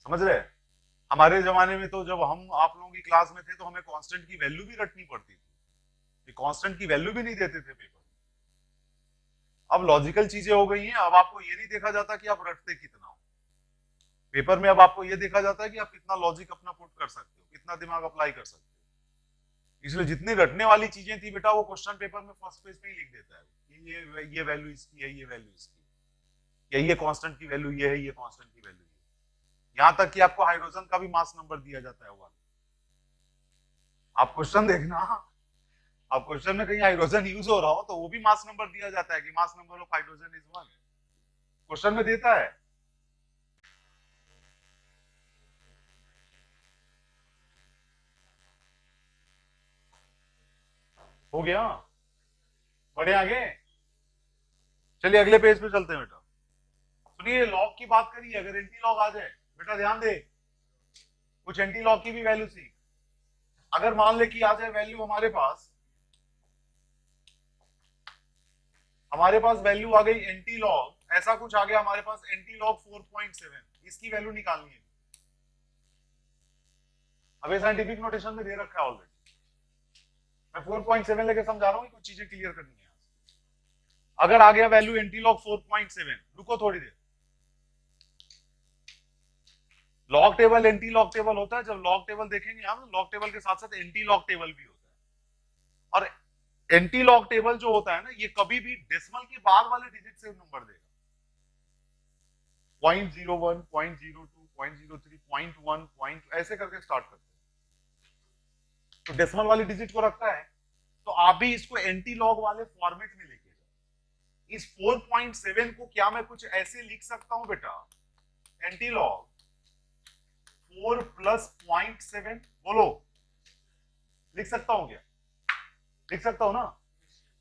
समझ रहे? हमारे जमाने में तो जब हम आप लोगों की क्लास में थे तो हमें कांस्टेंट की वैल्यू भी रटनी पड़ती थी, कांस्टेंट की वैल्यू भी नहीं देते थे पेपर। अब लॉजिकल चीजें हो गई हैं, अब आपको ये नहीं देखा जाता कि आप रटते कितना हो पेपर में, अब आपको ये देखा जाता है कि आप कितना लॉजिक अपना पुट कर सकते हो, कितना दिमाग अप्लाई कर सकते हो। इसलिए जितनी रटने वाली चीजें थी बेटा वो क्वेश्चन पेपर में फर्स्ट पेज पे ही लिख देता है कि ये वैल्यू इसकी है, ये वैल्यू इसकी है, या ये कांस्टेंट की वैल्यू ये है, ये कांस्टेंट की वैल्यू है। यहां तक कि आपको हाइड्रोजन का भी मास नंबर दिया जाता है वो, आप क्वेश्चन देखना, अब क्वेश्चन में कहीं हाइड्रोजन यूज हो रहा हो तो वो भी मास नंबर दिया जाता है कि mass number of hydrogen is 1, question में देता है। हो गया, बढ़े आगे, चलिए अगले पेज पे चलते हैं बेटा। सुनिए लॉग की बात करिए, अगर एंटी लॉग आ जाए बेटा ध्यान दे, कुछ एंटी लॉग की भी वैल्यू सीख। अगर मान ले कि आ जाए वैल्यू हमारे पास वैल्यू आ गई एंटी लॉग, ऐसा कुछ आ गया हमारे पास एंटी लॉग 4.7, इसकी वैल्यू निकालनी है। अब ये साइंटिफिक नोटेशन में दे रखा है ऑलरेडी, मैं 4.7 लेके समझा रहा हूँ, कुछ चीजें क्लियर करनी है। अगर आ गया वैल्यू एंटी लॉग 4.7, रुको थोड़ी देर, log table anti log table होता है, जब लॉग टेबल देखेंगे हम लॉग टेबल के साथ साथ एंटी लॉग टेबल भी होता है। और एंटी लॉग टेबल जो होता है ना, ये कभी भी डेसिमल के बाद वाले डिजिट से नंबर देगा, 0.01, 0.02, 0.03, 0.1, ऐसे करके स्टार्ट करते हैं, तो डेसिमल वाली डिजिट को रखता है। तो आप भी इसको एंटी लॉग वाले फॉर्मेट में लेके जाओ। इस 4.7 को क्या मैं कुछ ऐसे लिख सकता हूं बेटा, एंटी लॉग 4 प्लस 0.7, बोलो लिख सकता हूं क्या? लिख सकता हूं ना?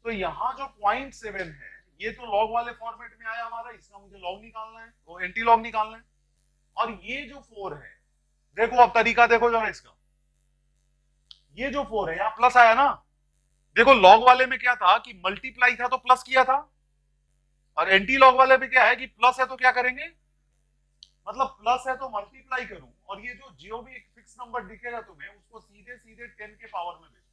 तो यहां जो 0.7 है ये तो लॉग वाले फॉर्मेट में आया हमारा, इसका मुझे लॉग निकालना है, वो एंटी लॉग निकालना है। और ये जो 4 है, देखो अब तरीका देखो जरा इसका, ये जो 4 है यहां प्लस आया ना, देखो लॉग वाले में क्या था कि मल्टीप्लाई था तो प्लस किया था, और एंटी लॉग वाले में क्या है कि प्लस है तो क्या करेंगे, मतलब प्लस है तो मल्टीप्लाई करूं, और ये जो भी एक फिक्स नंबर दिखेगा तुम्हें उसको सीधे सीधे 10 के पावर में भेजो।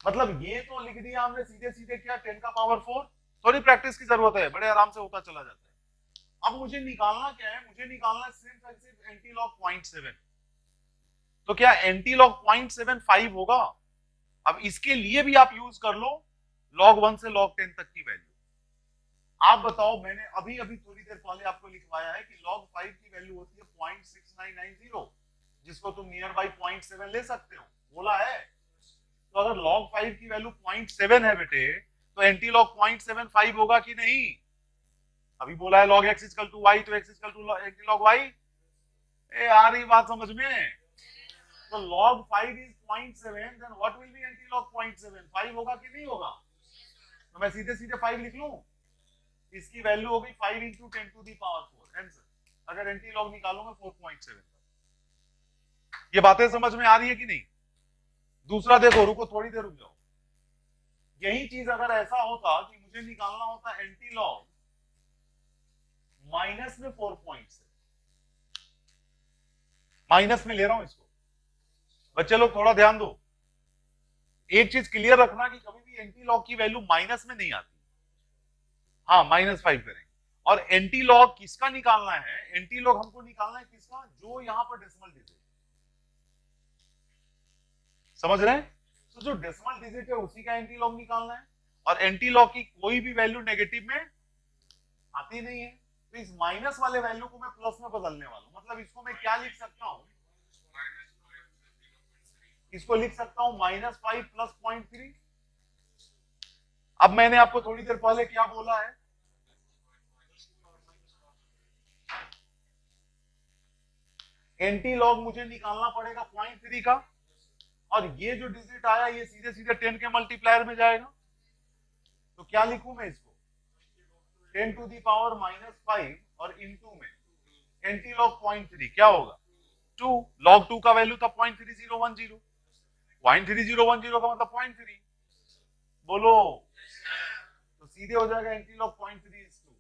मतलब ये तो लिख दिया हमने सीधे सीधे, क्या 10 का पावर 4, थोड़ी प्रैक्टिस की जरूरत है, बड़े आराम से होता चला जाता है। अब मुझे निकालना क्या है, मुझे निकालना है सिर्फ एंटी लॉग 0.7, तो क्या एंटी लॉग 0.75 होगा? अब इसके लिए भी आप यूज कर लो log 1 से log 10 तक की वैल्यू। आप बताओ, मैंने अभी अभी थोड़ी देर पहले आपको लिखवाया है कि log 5 की वैल्यू होती है 0.6990, जिसको तुम नियर बाई 0.7 ले सकते हो, बोला है। तो अगर log 5 की वैल्यू 0.7 है बेटे, तो एंटी लॉग 0.75 होगा कि नहीं? अभी बोला है log x equal to y, तो x equal to anti log y, आ रही बात समझ में? तो log 5 is 0.7, then what will be anti-log 0.7? 5 होगा कि नहीं होगा? तो मैं सीधे सीधे 5 लिख लूं, इसकी वैल्यू होगी 5 into 10 to the power 4 answer, अगर एंटी लॉग निकालूंगा 4.7। ये बातें समझ में आ रही है कि नहीं? दूसरा देखो, रुको थोड़ी देर रुक जाओ, यही चीज अगर ऐसा होता कि मुझे निकालना होता एंटी लॉग माइनस में 4.7, माइनस में ले रहा हूं इसको, बच्चे लोग थोड़ा ध्यान दो, एक चीज क्लियर रखना कि कभी भी एंटी लॉग की वैल्यू माइनस में नहीं आती, हाँ -5 करेंगे। और एंटी लॉग किसका निकालना है, एंटी लॉग हमको निकालना है किसका, जो यहां पर डेसिमल डिजिट, समझ रहे हैं? तो जो डेसिमल डिजिट है उसी का एंटी लॉग निकालना है, और एंटी लॉग की कोई भी वैल्यू नेगेटिव में आती नहीं है, तो इस माइनस वाले वैल्यू को मैं प्लस में बदलने वाला हूं। मतलब इसको मैं क्या लिख सकता हूं, इसको लिख सकता हूं -5 प्लस 0.3। अब मैंने आपको थोड़ी देर पहले क्या बोला है, एंटी लॉग मुझे निकालना पड़ेगा 0.3 का, और ये जो डिजिट आया ये सीधे सीधे 10 के मल्टीप्लायर में जाएगा। तो क्या लिखूं मैं इसको, 10⁻⁻5 और इनटू में एंटी लॉग 0.3 क्या होगा 2, लॉग 2 का वैल्यू था 0.3010, 0.3010 का मतलब 0.3, बोलो। तो सीधे हो जाएगा एंटी लॉग 0.3:2।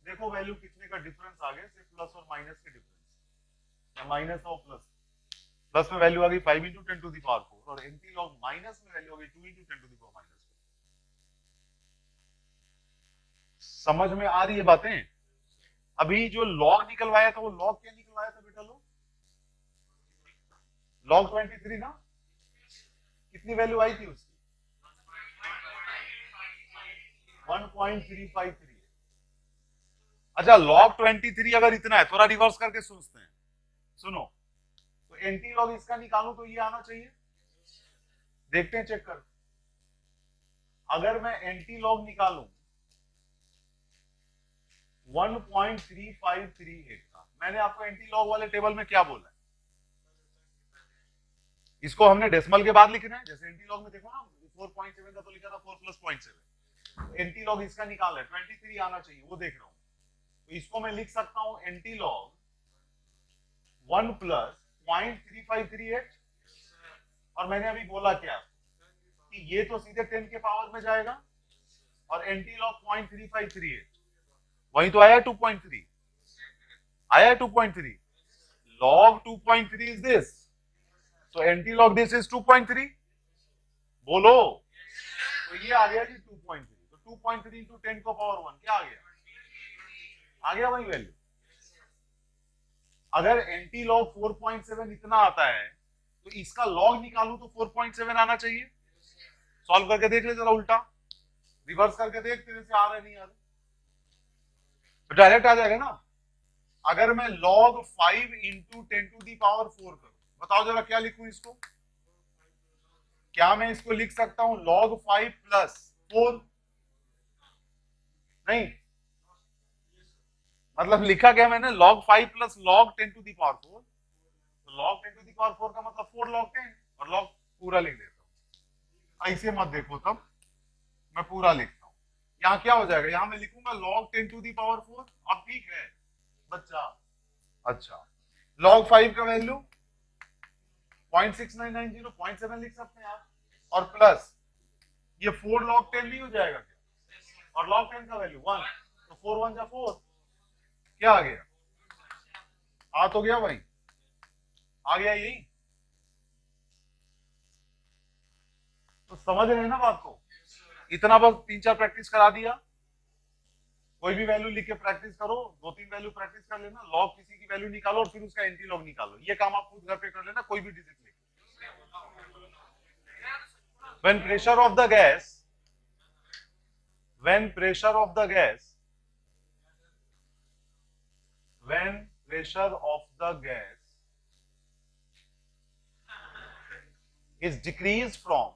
देखो वैल्यू कितने का डिफरेंस आ गया, सिर्फ प्लस और माइनस के डिफरेंस, या माइनस और प्लस। प्लस में वैल्यू आ गई 5 × 10⁻⁴ और एंटी लॉग माइनस में वैल्यू आ गई 2 × 10⁻⁻⁴। समझ में आ रही है बातें? अभी जो लॉग निकलवाया था वो लॉग क्या निकलवाया था बेटा, लॉग 23 ना, कितनी वैल्यू आई थी उसकी 1.353। अच्छा लॉग 23 अगर इतना है, थोड़ा रिवर्स करके सोचते हैं, सुनो, तो एंटी लॉग इसका निकालू तो ये आना चाहिए, देखते हैं चेक कर। अगर मैं एंटी लॉग निकालू 1.3538 का, मैंने आपको एंटी लॉग वाले टेबल में क्या बोला है, इसको हमने डेसिमल के बाद लिखना है, जैसे एंटी लॉग में देखो ना 4.7 का तो लिखा था 4 + 0.7, एंटी लॉग इसका निकाल है 23 आना चाहिए, वो देख रहा हूं। तो इसको मैं लिख सकता हूं एंटी लॉग 1 + 0.3538, और मैंने अभी बोला क्या कि ये तो सीधे 10 के पावर में जाएगा, और एंटी लॉग 0.3538 वही तो आया 2.3, आया 2.3, log 2.3 is this, so anti log this is 2.3, बोलो। तो ये आ गया जी 2.3, तो 2.3 × 10 को पावर 1 क्या आ गया वही वैल्यू। अगर एंटी लॉग 4.7 इतना आता है तो इसका लॉग निकालू तो 4.7 आना चाहिए। सॉल्व करके देख ले जरा, उल्टा रिवर्स करके देख, तेरे से आ रहा नहीं आ रहा, तो डायरेक्ट आ जाएगा ना। अगर मैं log 5 × 10⁻⁴ करूं, बताओ जरा क्या लिखूं इसको, क्या मैं इसको लिख सकता हूं log 5 + 4, नहीं मतलब लिखा क्या मैंने log 5 + log 10⁻⁴, तो log 10⁻⁴ का मतलब 4 log 10, और log पूरा लिख देता हूं, ऐसे मत देखो, तब मैं पूरा लिखता हूं। यहां क्या हो जाएगा, यहां मैं लिखूंगा log 10⁻⁴, अब ठीक है बच्चा। अच्छा log 5 का वैल्यू 0.6990, 0.7 लिख सकते हैं आप, और प्लस ये 4 log 10 नहीं हो जाएगा क्या, और log 10 का वैल्यू 1, तो 4 × 1 = 4, क्या आ गया, आ तो गया भाई, आ गया यही। तो समझ रहे हैं ना बात को, इतना बस 3-4 प्रैक्टिस करा दिया, कोई भी वैल्यू लिख के प्रैक्टिस करो, 2-3 वैल्यू प्रैक्टिस कर लेना, लॉग किसी की वैल्यू निकालो और फिर उसका एंटी लॉग निकालो, ये काम आप खुद घर पे कर लेना, कोई भी डिजिट लिख। when pressure of the gas when pressure of the gas when pressure of the gas is decreased from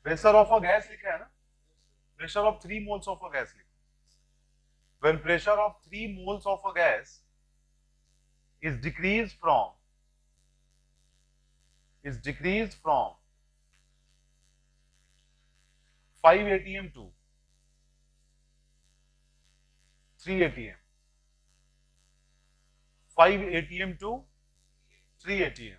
pressure of a gas लिखा है ना, pressure of 3 moles of a gas लिखा, when pressure of 3 moles of a gas is decreased from 5 atm to 3 atm, 5 atm to 3 atm,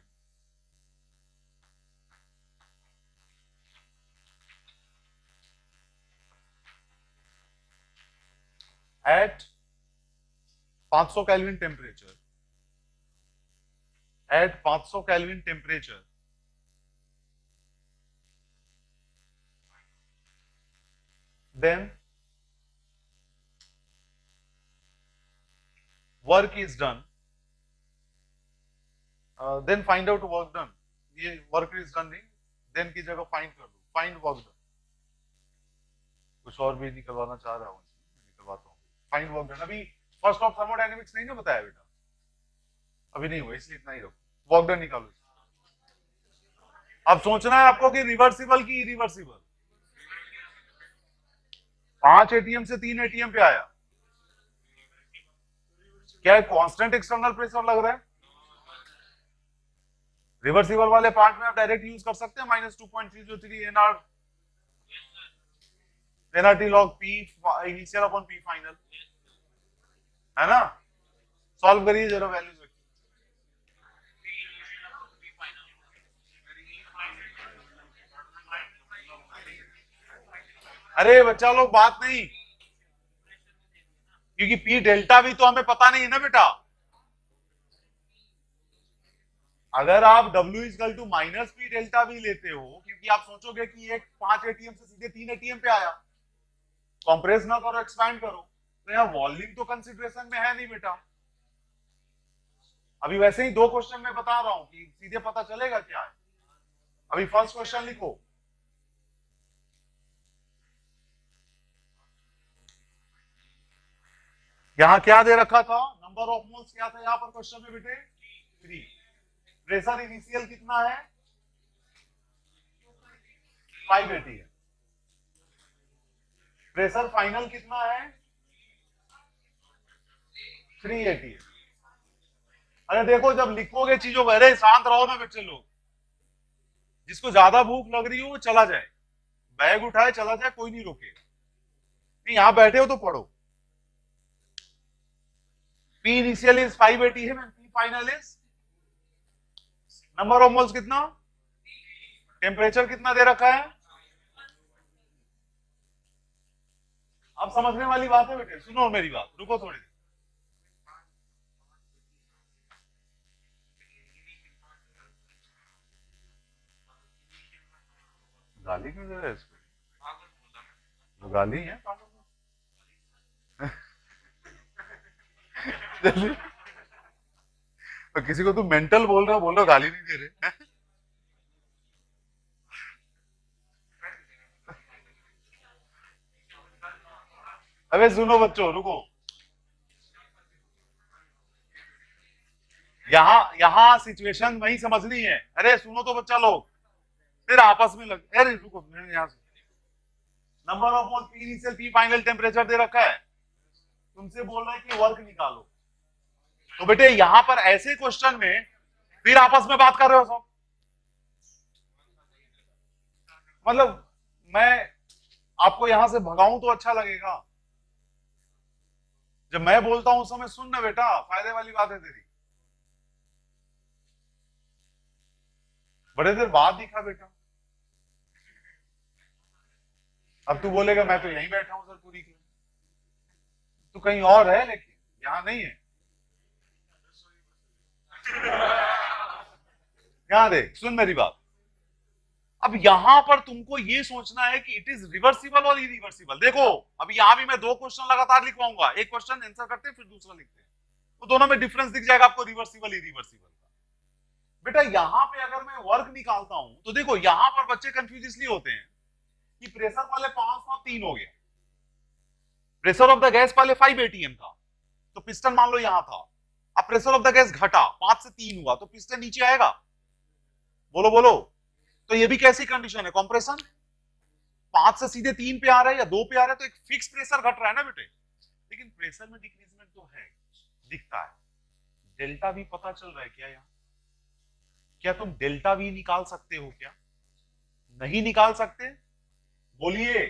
at 500 Kelvin temperature, at 500 Kelvin temperature, then work is done, then find out work done, ये work is done नहीं, then की जगह find कर दो, find work done, कुछ और भी निकलवाना चाह रहा हूँ, निकलवाता हूँ, find work done। अभी फर्स्ट ऑफ थर्मोडायनेमिक्स नहीं ना बताया बेटा, अभी नहीं हुआ इसलिए इतना ही रखो, वर्क डन निकालो। अब सोचना है आपको कि रिवर्सिबल की इरिवर्सिबल। 5 एटीएम से 3 एटीएम पे आया, क्या कांस्टेंट एक्सटर्नल प्रेशर लग रहा है? रिवर्सिबल वाले पार्ट में आप डायरेक्ट यूज कर सकते हैं -2.303 NR NRT log P initial upon P final, है ना? सॉल्व करिए जरा वैल्यूज। अरे बच्चा लोग बात नहीं, क्योंकि पी डेल्टा भी तो हमें पता नहीं है ना बेटा। अगर आप W equal to minus P delta भी लेते हो, क्योंकि आप सोचोगे कि एक 5 एटीएम से सीधे 3 एटीएम पे आया, कंप्रेस ना करो एक्सपैंड करो, तो यहाँ वॉल्यूम तो कंसिडरेशन में है नहीं बेटा। अभी वैसे ही 2 क्वेश्चन में बता रहा हूं कि सीधे पता चलेगा क्या है। अभी फर्स्ट क्वेश्चन लिखो, यहां क्या दे रखा था, नंबर ऑफ मोल्स क्या था यहां पर क्वेश्चन में बेटे? 3। प्रेशर इनिशियल कितना है? 580 है। प्रेशर फाइनल कितना है? 380 है। अरे देखो जब लिखोगे चीजों को, अरे शांत रहो ना बच्चे लोग, जिसको ज्यादा भूख लग रही हो वो चला जाए, बैग उठाए चला जाए, कोई नहीं रोकेगा। नहीं यहां बैठे हो तो पढ़ो। पी इनिशियल इज 580 है, P final is, number of moles कितना, टेम्परेचर कितना दे रखा है। अब समझने वाली बात है बेटे, सुनो मेरी बात, रुको थोड़ी देर। गाली क्यों दे रहे हैं इसको? वो गाली है तो किसी को तू मेंटल बोल रहा गाली नहीं दे रहे। अबे सुनो बच्चों रुको, यहाँ सिचुएशन वही समझनी है। अरे सुनो तो बच्चा लोग, फिर आपस में लग, अरे रुको यहाँ से, number of mole P initial P final temperature दे रखा है, तुमसे बोल रहा है कि वर्क निकालो। तो बेटे यहां पर ऐसे क्वेश्चन में फिर आपस में बात कर रहे हो सब, मतलब मैं आपको यहां से भगाऊं तो अच्छा लगेगा। जब मैं बोलता हूं उस समय सुन ना बेटा, फायदे वाली बात है तेरी। बड़े देर बाद दिखा बेटा, अब तू बोलेगा मैं तो यहीं बैठा हूं सर पूरी की, तू कहीं और है लेकिन यहां नहीं है। यहां देख सुन मेरी बात, अब यहां पर तुमको ये सोचना है कि इट इज रिवर्सिबल और इरिवर्सिबल। देखो अभी यहां भी मैं 2 क्वेश्चन लगातार लिखवाऊंगा, एक क्वेश्चन आंसर करते हैं फिर दूसरा लिखते हैं, तो दोनों में डिफरेंस दिख जाएगा आपको रिवर्सिबल इरिवर्सिबल का। बेटा यहां पे अगर मैं वर्क निकालता हूं तो देखो यहां पर बच्चे कंफ्यूज इसलिए होते हैं कि प्रेशर पहले 503 हो गया, प्रेशर ऑफ द गैस पहले 5 एटीएम था, तो पिस्टन मान लो यहां था। अब प्रेशर ऑफ द गैस घटा, 5 से 3 हुआ, तो पिस्टन नीचे आएगा? बोलो बोलो। तो ये भी कैसी कंडीशन है, कंप्रेशन। 5 से सीधे 3 पे आ रहा है या 2 पे आ रहा है, तो एक फिक्स प्रेशर घट रहा है ना बेटे। लेकिन प्रेशर में डिक्रीजमेंट तो है, दिखता है। डेल्टा भी पता चल रहा है क्या यहाँ? क्या तुम डेल्टा भी निकाल सकते हो क्या? नहीं निकाल सकते? बोलिए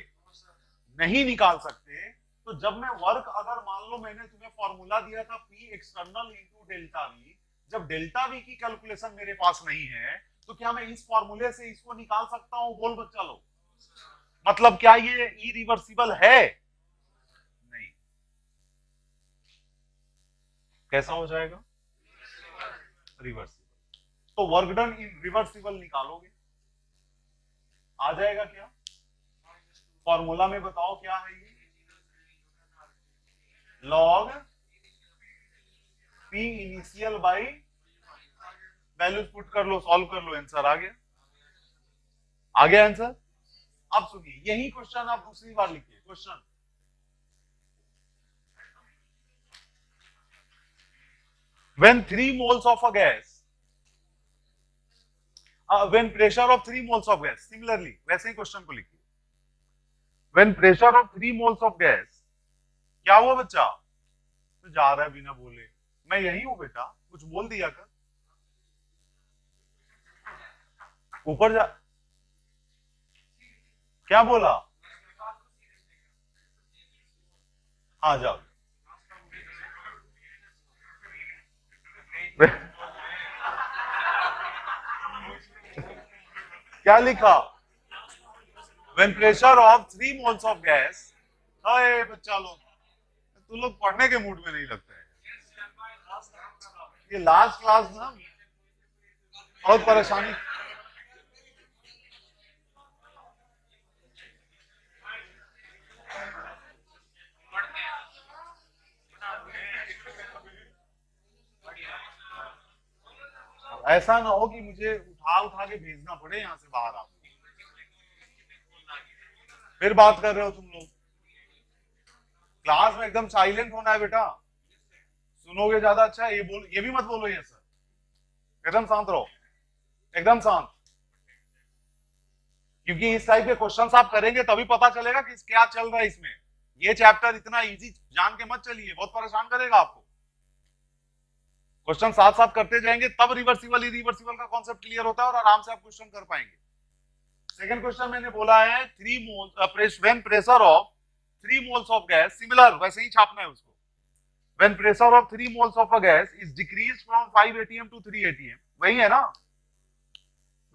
नहीं निकाल सकते। तो जब मैं वर्क, अगर मान लो मैंने तुम्हें फॉर्मूला दिया था P external into delta we, जब डेल्टा वी की कैलकुलेशन मेरे पास नहीं है, तो क्या मैं इस फॉर्मूले से इसको निकाल सकता हूं? बोल बच्चा लो, मतलब क्या ये इरिवर्सिबल है? नहीं। कैसा हो जाएगा? रिवर्सिबल। तो वर्क डन इन रिवर्सिबल निकालोगे, आ जाएगा क्या? फॉर्मूला में बताओ क्या है ये, log P initial by values put कर लो, सॉल्व कर लो, आंसर आ गया। आ गया आंसर। अब सुनिए यही क्वेश्चन आप दूसरी बार लिखिए, question when 3 moles of a gas when pressure of 3 moles of gas, similarly वैसे ही क्वेश्चन को लिखिए, when pressure of 3 moles of gas, क्या हुआ बच्चा? तो जा रहा है बिना बोले, मैं यही हूं बेटा, कुछ बोल दिया कर, ऊपर जा, क्या बोला? हाँ जाओ। क्या लिखा? When pressure of 3 moles of gas, अरे बच्चा लोग, तू लोग पढ़ने के मूड में नहीं लगता है, ये लास्ट क्लास ना बहुत परेशानी। ऐसा ना हो कि मुझे उठा उठा के भेजना पड़े यहाँ से बाहर, आप फिर बात कर रहे हो तुम लोग। क्लास में एकदम साइलेंट होना है बेटा, सुनोगे ज्यादा अच्छा है, ये भी मत बोलो ये सर, एकदम शांत रहो, एकदम शांत, क्योंकि इस टाइप के क्वेश्चंस आप करेंगे तभी पता चलेगा कि क्या चल रहा है इसमें। ये चैप्टर इतना इजी जान के मत चलिए, बहुत परेशान करेगा आपको। क्वेश्चन साथ साथ करते जाएंगे तब रिवर्सिबल इरिवर्सिबल का कॉन्सेप्ट क्लियर होता है और आराम से आप क्वेश्चन कर पाएंगे। सेकंड क्वेश्चन मैंने बोला है 3 moles when pressure of 3 moles of gas, similar वैसे ही छापना है उसको, when pressure of 3 moles of a gas is decrease from 5 atm to 3 atm, वही है ना?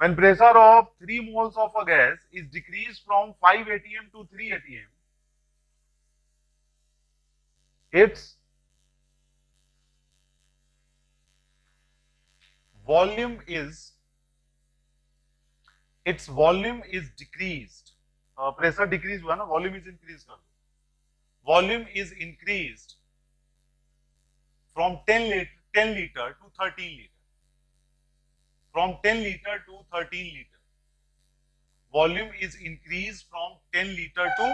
When pressure of 3 moles of a gas is decreased from 5 atm to 3 atm, its volume is decreased. Pressure decrease हुआ ना, volume is increased कर दो. Volume is increased from 10 liter to 13 liter. From 10 liter to 13 liter. Volume is increased from 10 liter to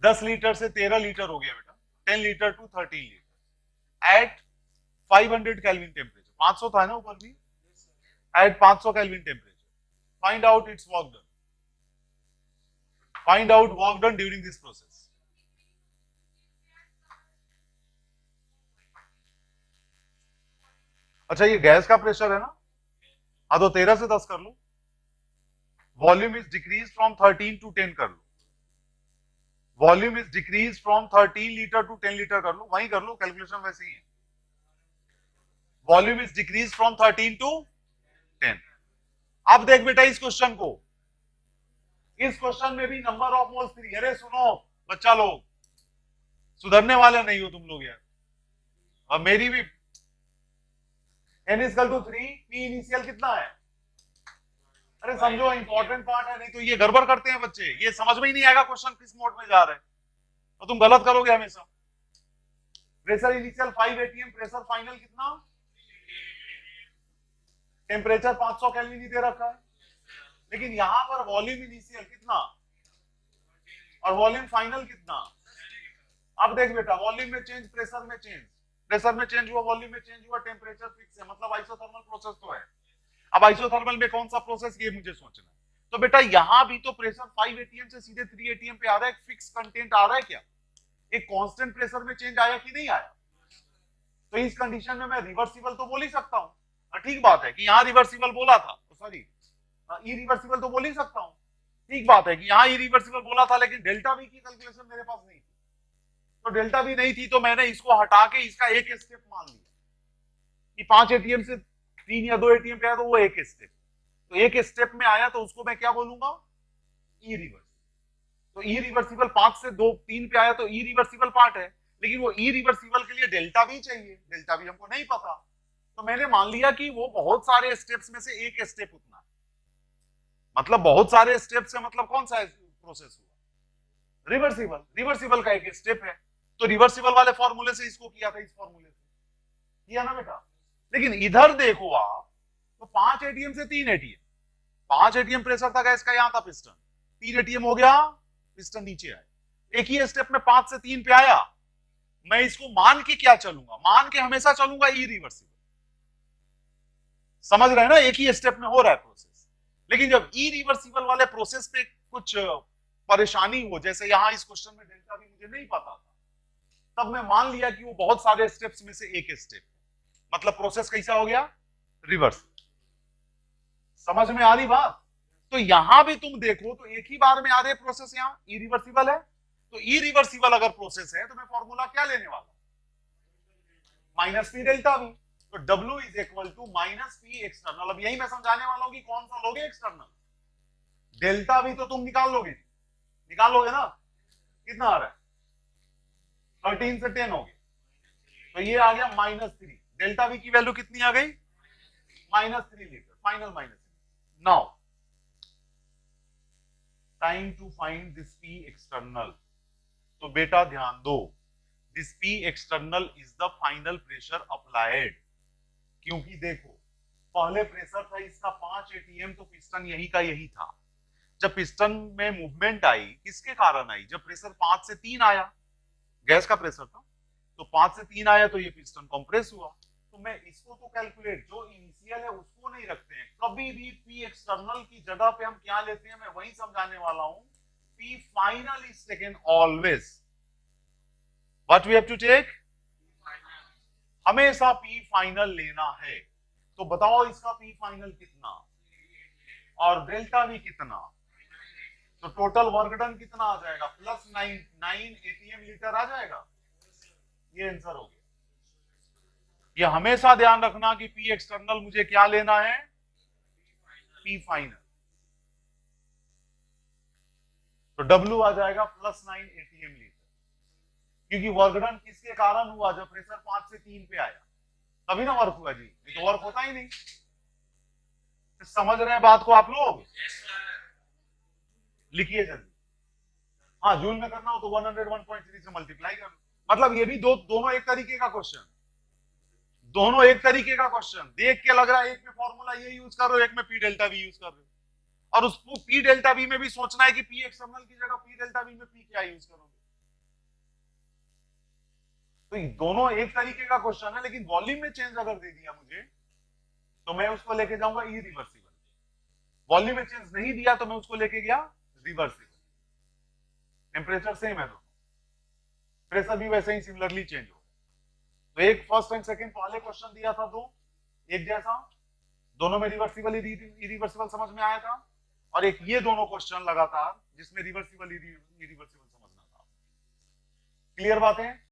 10 liter से 13 liter हो गया बेटा, 10 liter to 13 liter at 500 kelvin temperature, 500 था ना ऊपर भी, at 500 kelvin temperature, find out its work done, find out work done during this process. अच्छा ये गैस का प्रेशर है ना, हाँ तो 13 से 10 कर लो, volume is decrease from 13 to 10 कर लो, volume is decrease from 13 litre to 10 litre कर लो, वहीं कर लो, कैलकुलेशन वैसे ही है, volume is decrease from 13 to 10। अब देख बेटा इस क्वेश्चन को, इस क्वेश्चन में भी नंबर ऑफ मोल्स 3, अरे सुनो बच्चा लोग, सुधरने वाले नहीं हो तुम लोग यार, अब मेरी भी n is equal to 3, p initial कितना है, अरे समझो इंपॉर्टेंट पार्ट है, नहीं तो ये गड़बड़ करते हैं बच्चे, ये समझ में ही नहीं आएगा क्वेश्चन किस मोड में जा रहा है, तो तुम गलत करोगे हमेशा। Pressure initial 5 atm, pressure final कितना, टेम्परेचर 500 केल्विन ही दे रखा है, लेकिन यहां पर वॉल्यूम इनिशियल कितना और वॉल्यूम फाइनल कितना। अब देख बेटा, वॉल्यूम में चेंज, प्रेशर में चेंज, प्रेशर में चेंज हुआ, वॉल्यूम में चेंज हुआ, टेम्परेचर फिक्स है, मतलब आइसोथर्मल प्रोसेस तो है। अब आइसोथर्मल में कौन सा प्रोसेस, ये मुझे सोचना है। तो बेटा यहां भी तो प्रेशर 5 atm से सीधे 3 atm पे आ रहा है, फिक्स कंटेंट आ रहा है क्या, एक कांस्टेंट प्रेशर में चेंज आया कि नहीं आया, तो इस कंडीशन में मैं रिवर्सिबल तो बोल ही सकता हूं। ठीक बात है कि यहां रिवर्सिबल बोला था, सॉरी इरिवर्सिबल तो बोल ही सकता हूं, ठीक बात है कि यहां इरिवर्सिबल बोला था, लेकिन डेल्टा वी की कैलकुलेशन मेरे पास नहीं थी, तो डेल्टा वी नहीं थी तो मैंने इसको हटा के इसका एक स्टेप मान लिया कि 5 atm से 3 या 2 atm पे आया तो वो एक स्टेप, तो एक स्टेप में आया तो उसको मैं क्या बोलूंगा, ई रिवर्सिबल। तो ई रिवर्सिबल 5 से 2 3 पे आया तो ई रिवर्सिबल पार्ट है, लेकिन वो ई रिवर्सिबल के लिए डेल्टा वी चाहिए, डेल्टा वी हमको नहीं पता, तो मैंने मान लिया कि वो बहुत सारे स्टेप्स में से एक स्टेप उतना है, मतलब बहुत सारे स्टेप से मतलब कौन सा प्रोसेस हुआ, रिवर्सिबल, रिवर्सिबल का एक स्टेप है, तो रिवर्सिबल वाले फॉर्मूले से इसको किया था, इस फॉर्मूले से किया ना बेटा। लेकिन इधर देखो आप, तो 5 atm से 3 atm, 5 atm प्रेशर था गैस का, यहां था पिस्टन, 3 atm हो गया, पिस्टन नीचे आया, एक ही स्टेप में 5 से 3 पे आया, मैं इसको मान के क्या चलूंगा, मान के हमेशा चलूंगा इरिवर्सिबल। समझ रहे हैं ना, एक ही स्टेप में हो रहा है प्रोसेस। लेकिन जब इरिवर्सिबल वाले प्रोसेस पे कुछ परेशानी हो, जैसे यहां इस क्वेश्चन में डेल्टा भी मुझे नहीं पता था, तब मैं मान लिया कि वो बहुत सारे स्टेप्स में से एक स्टेप, मतलब प्रोसेस कैसा हो गया, रिवर्स। समझ में आ रही बात? तो यहां भी तुम देखो तो एक ही बार में आ रहे प्रोसेस, यहां इरिवर्सिबल है, तो इरिवर्सिबल अगर प्रोसेस है तो मैं फॉर्मूला क्या लेने वाला, माइनस पी डेल्टा वी। तो W is equal to minus P external. अब यही मैं समझाने वाला हूं कि कौन सा लोगे एक्सटर्नल, डेल्टा वी तो तुम निकाल लोगे ना, कितना आ रहा है, 13 से 10 हो गया, तो ये आ गया -3। डेल्टा वी की वैल्यू कितनी आ गई, -3 liter, final -3। Now time to find this P external. तो बेटा ध्यान दो, this P external is the final pressure applied. क्योंकि देखो पहले प्रेशर था इसका 5 atm, तो पिस्टन यही का यही था। जब पिस्टन में मूवमेंट आई किसके कारण आई, जब प्रेशर 5 से 3 आया, गैस का प्रेशर था, तो 5 से 3 आया तो ये पिस्टन कंप्रेस हुआ। तो मैं इसको तो कैलकुलेट, जो इनिशियल है उसको नहीं रखते हैं कभी भी, पी एक्सटर्नल की जगह पे हम क्या लेते हैं, मैं वही समझाने वाला हूं। P final is taken always, what we have to take, हमेशा पी फाइनल लेना है। तो बताओ इसका पी फाइनल कितना और डेल्टा भी कितना, तो टोटल वर्क डन कितना आ जाएगा, +9 atm लीटर आ जाएगा। ये आंसर हो गया। ये हमेशा ध्यान रखना कि पी एक्सटर्नल मुझे क्या लेना है, पी फाइनल। तो W आ जाएगा +9 atm लीटर, क्योंकि वर्क डन किसके कारण हुआ, जब प्रेशर 5 से 3 पे आया तभी ना वर्क हुआ जी, नहीं तो वर्क होता ही नहीं। तो समझ रहे हैं बात को आप लोग, लिखिए जल्दी। हाँ जूल में करना हो तो 101.3 से मल्टीप्लाई कर लो। मतलब ये भी दोनों एक तरीके का क्वेश्चन, दोनों एक तरीके का क्वेश्चन। देख के लग रहा है एक में फॉर्मूला ये यूज कर रहे हो, एक में पी डेल्टा वी यूज कर रहे हो, और उस पी डेल्टा वी में भी सोचना है कि पी एक्सटर्नल की जगह पी डेल्टा वी में पी क्या यूज करोगे। तो दोनों एक तरीके का क्वेश्चन है, लेकिन वॉल्यूम में चेंज अगर दे दिया मुझे तो मैं उसको लेके जाऊंगा इरिवर्सिबल। वॉल्यूम में चेंज नहीं दिया तो मैं उसको लेके गया रिवर्सिबल। टेम्परेचर सेम है, दोनों प्रेशर भी वैसे ही सिमिलरली चेंज हो। तो एक फर्स्ट एंड सेकंड पहले क्वेश्चन दिया था, दो एक जैसा, दोनों में रिवर्सिबल इरिवर्सिबल समझ में आया था, और एक ये दोनों क्वेश्चन लगातार जिसमें रिवर्सिबल इरिवर्सिबल समझना था। क्लियर बात है?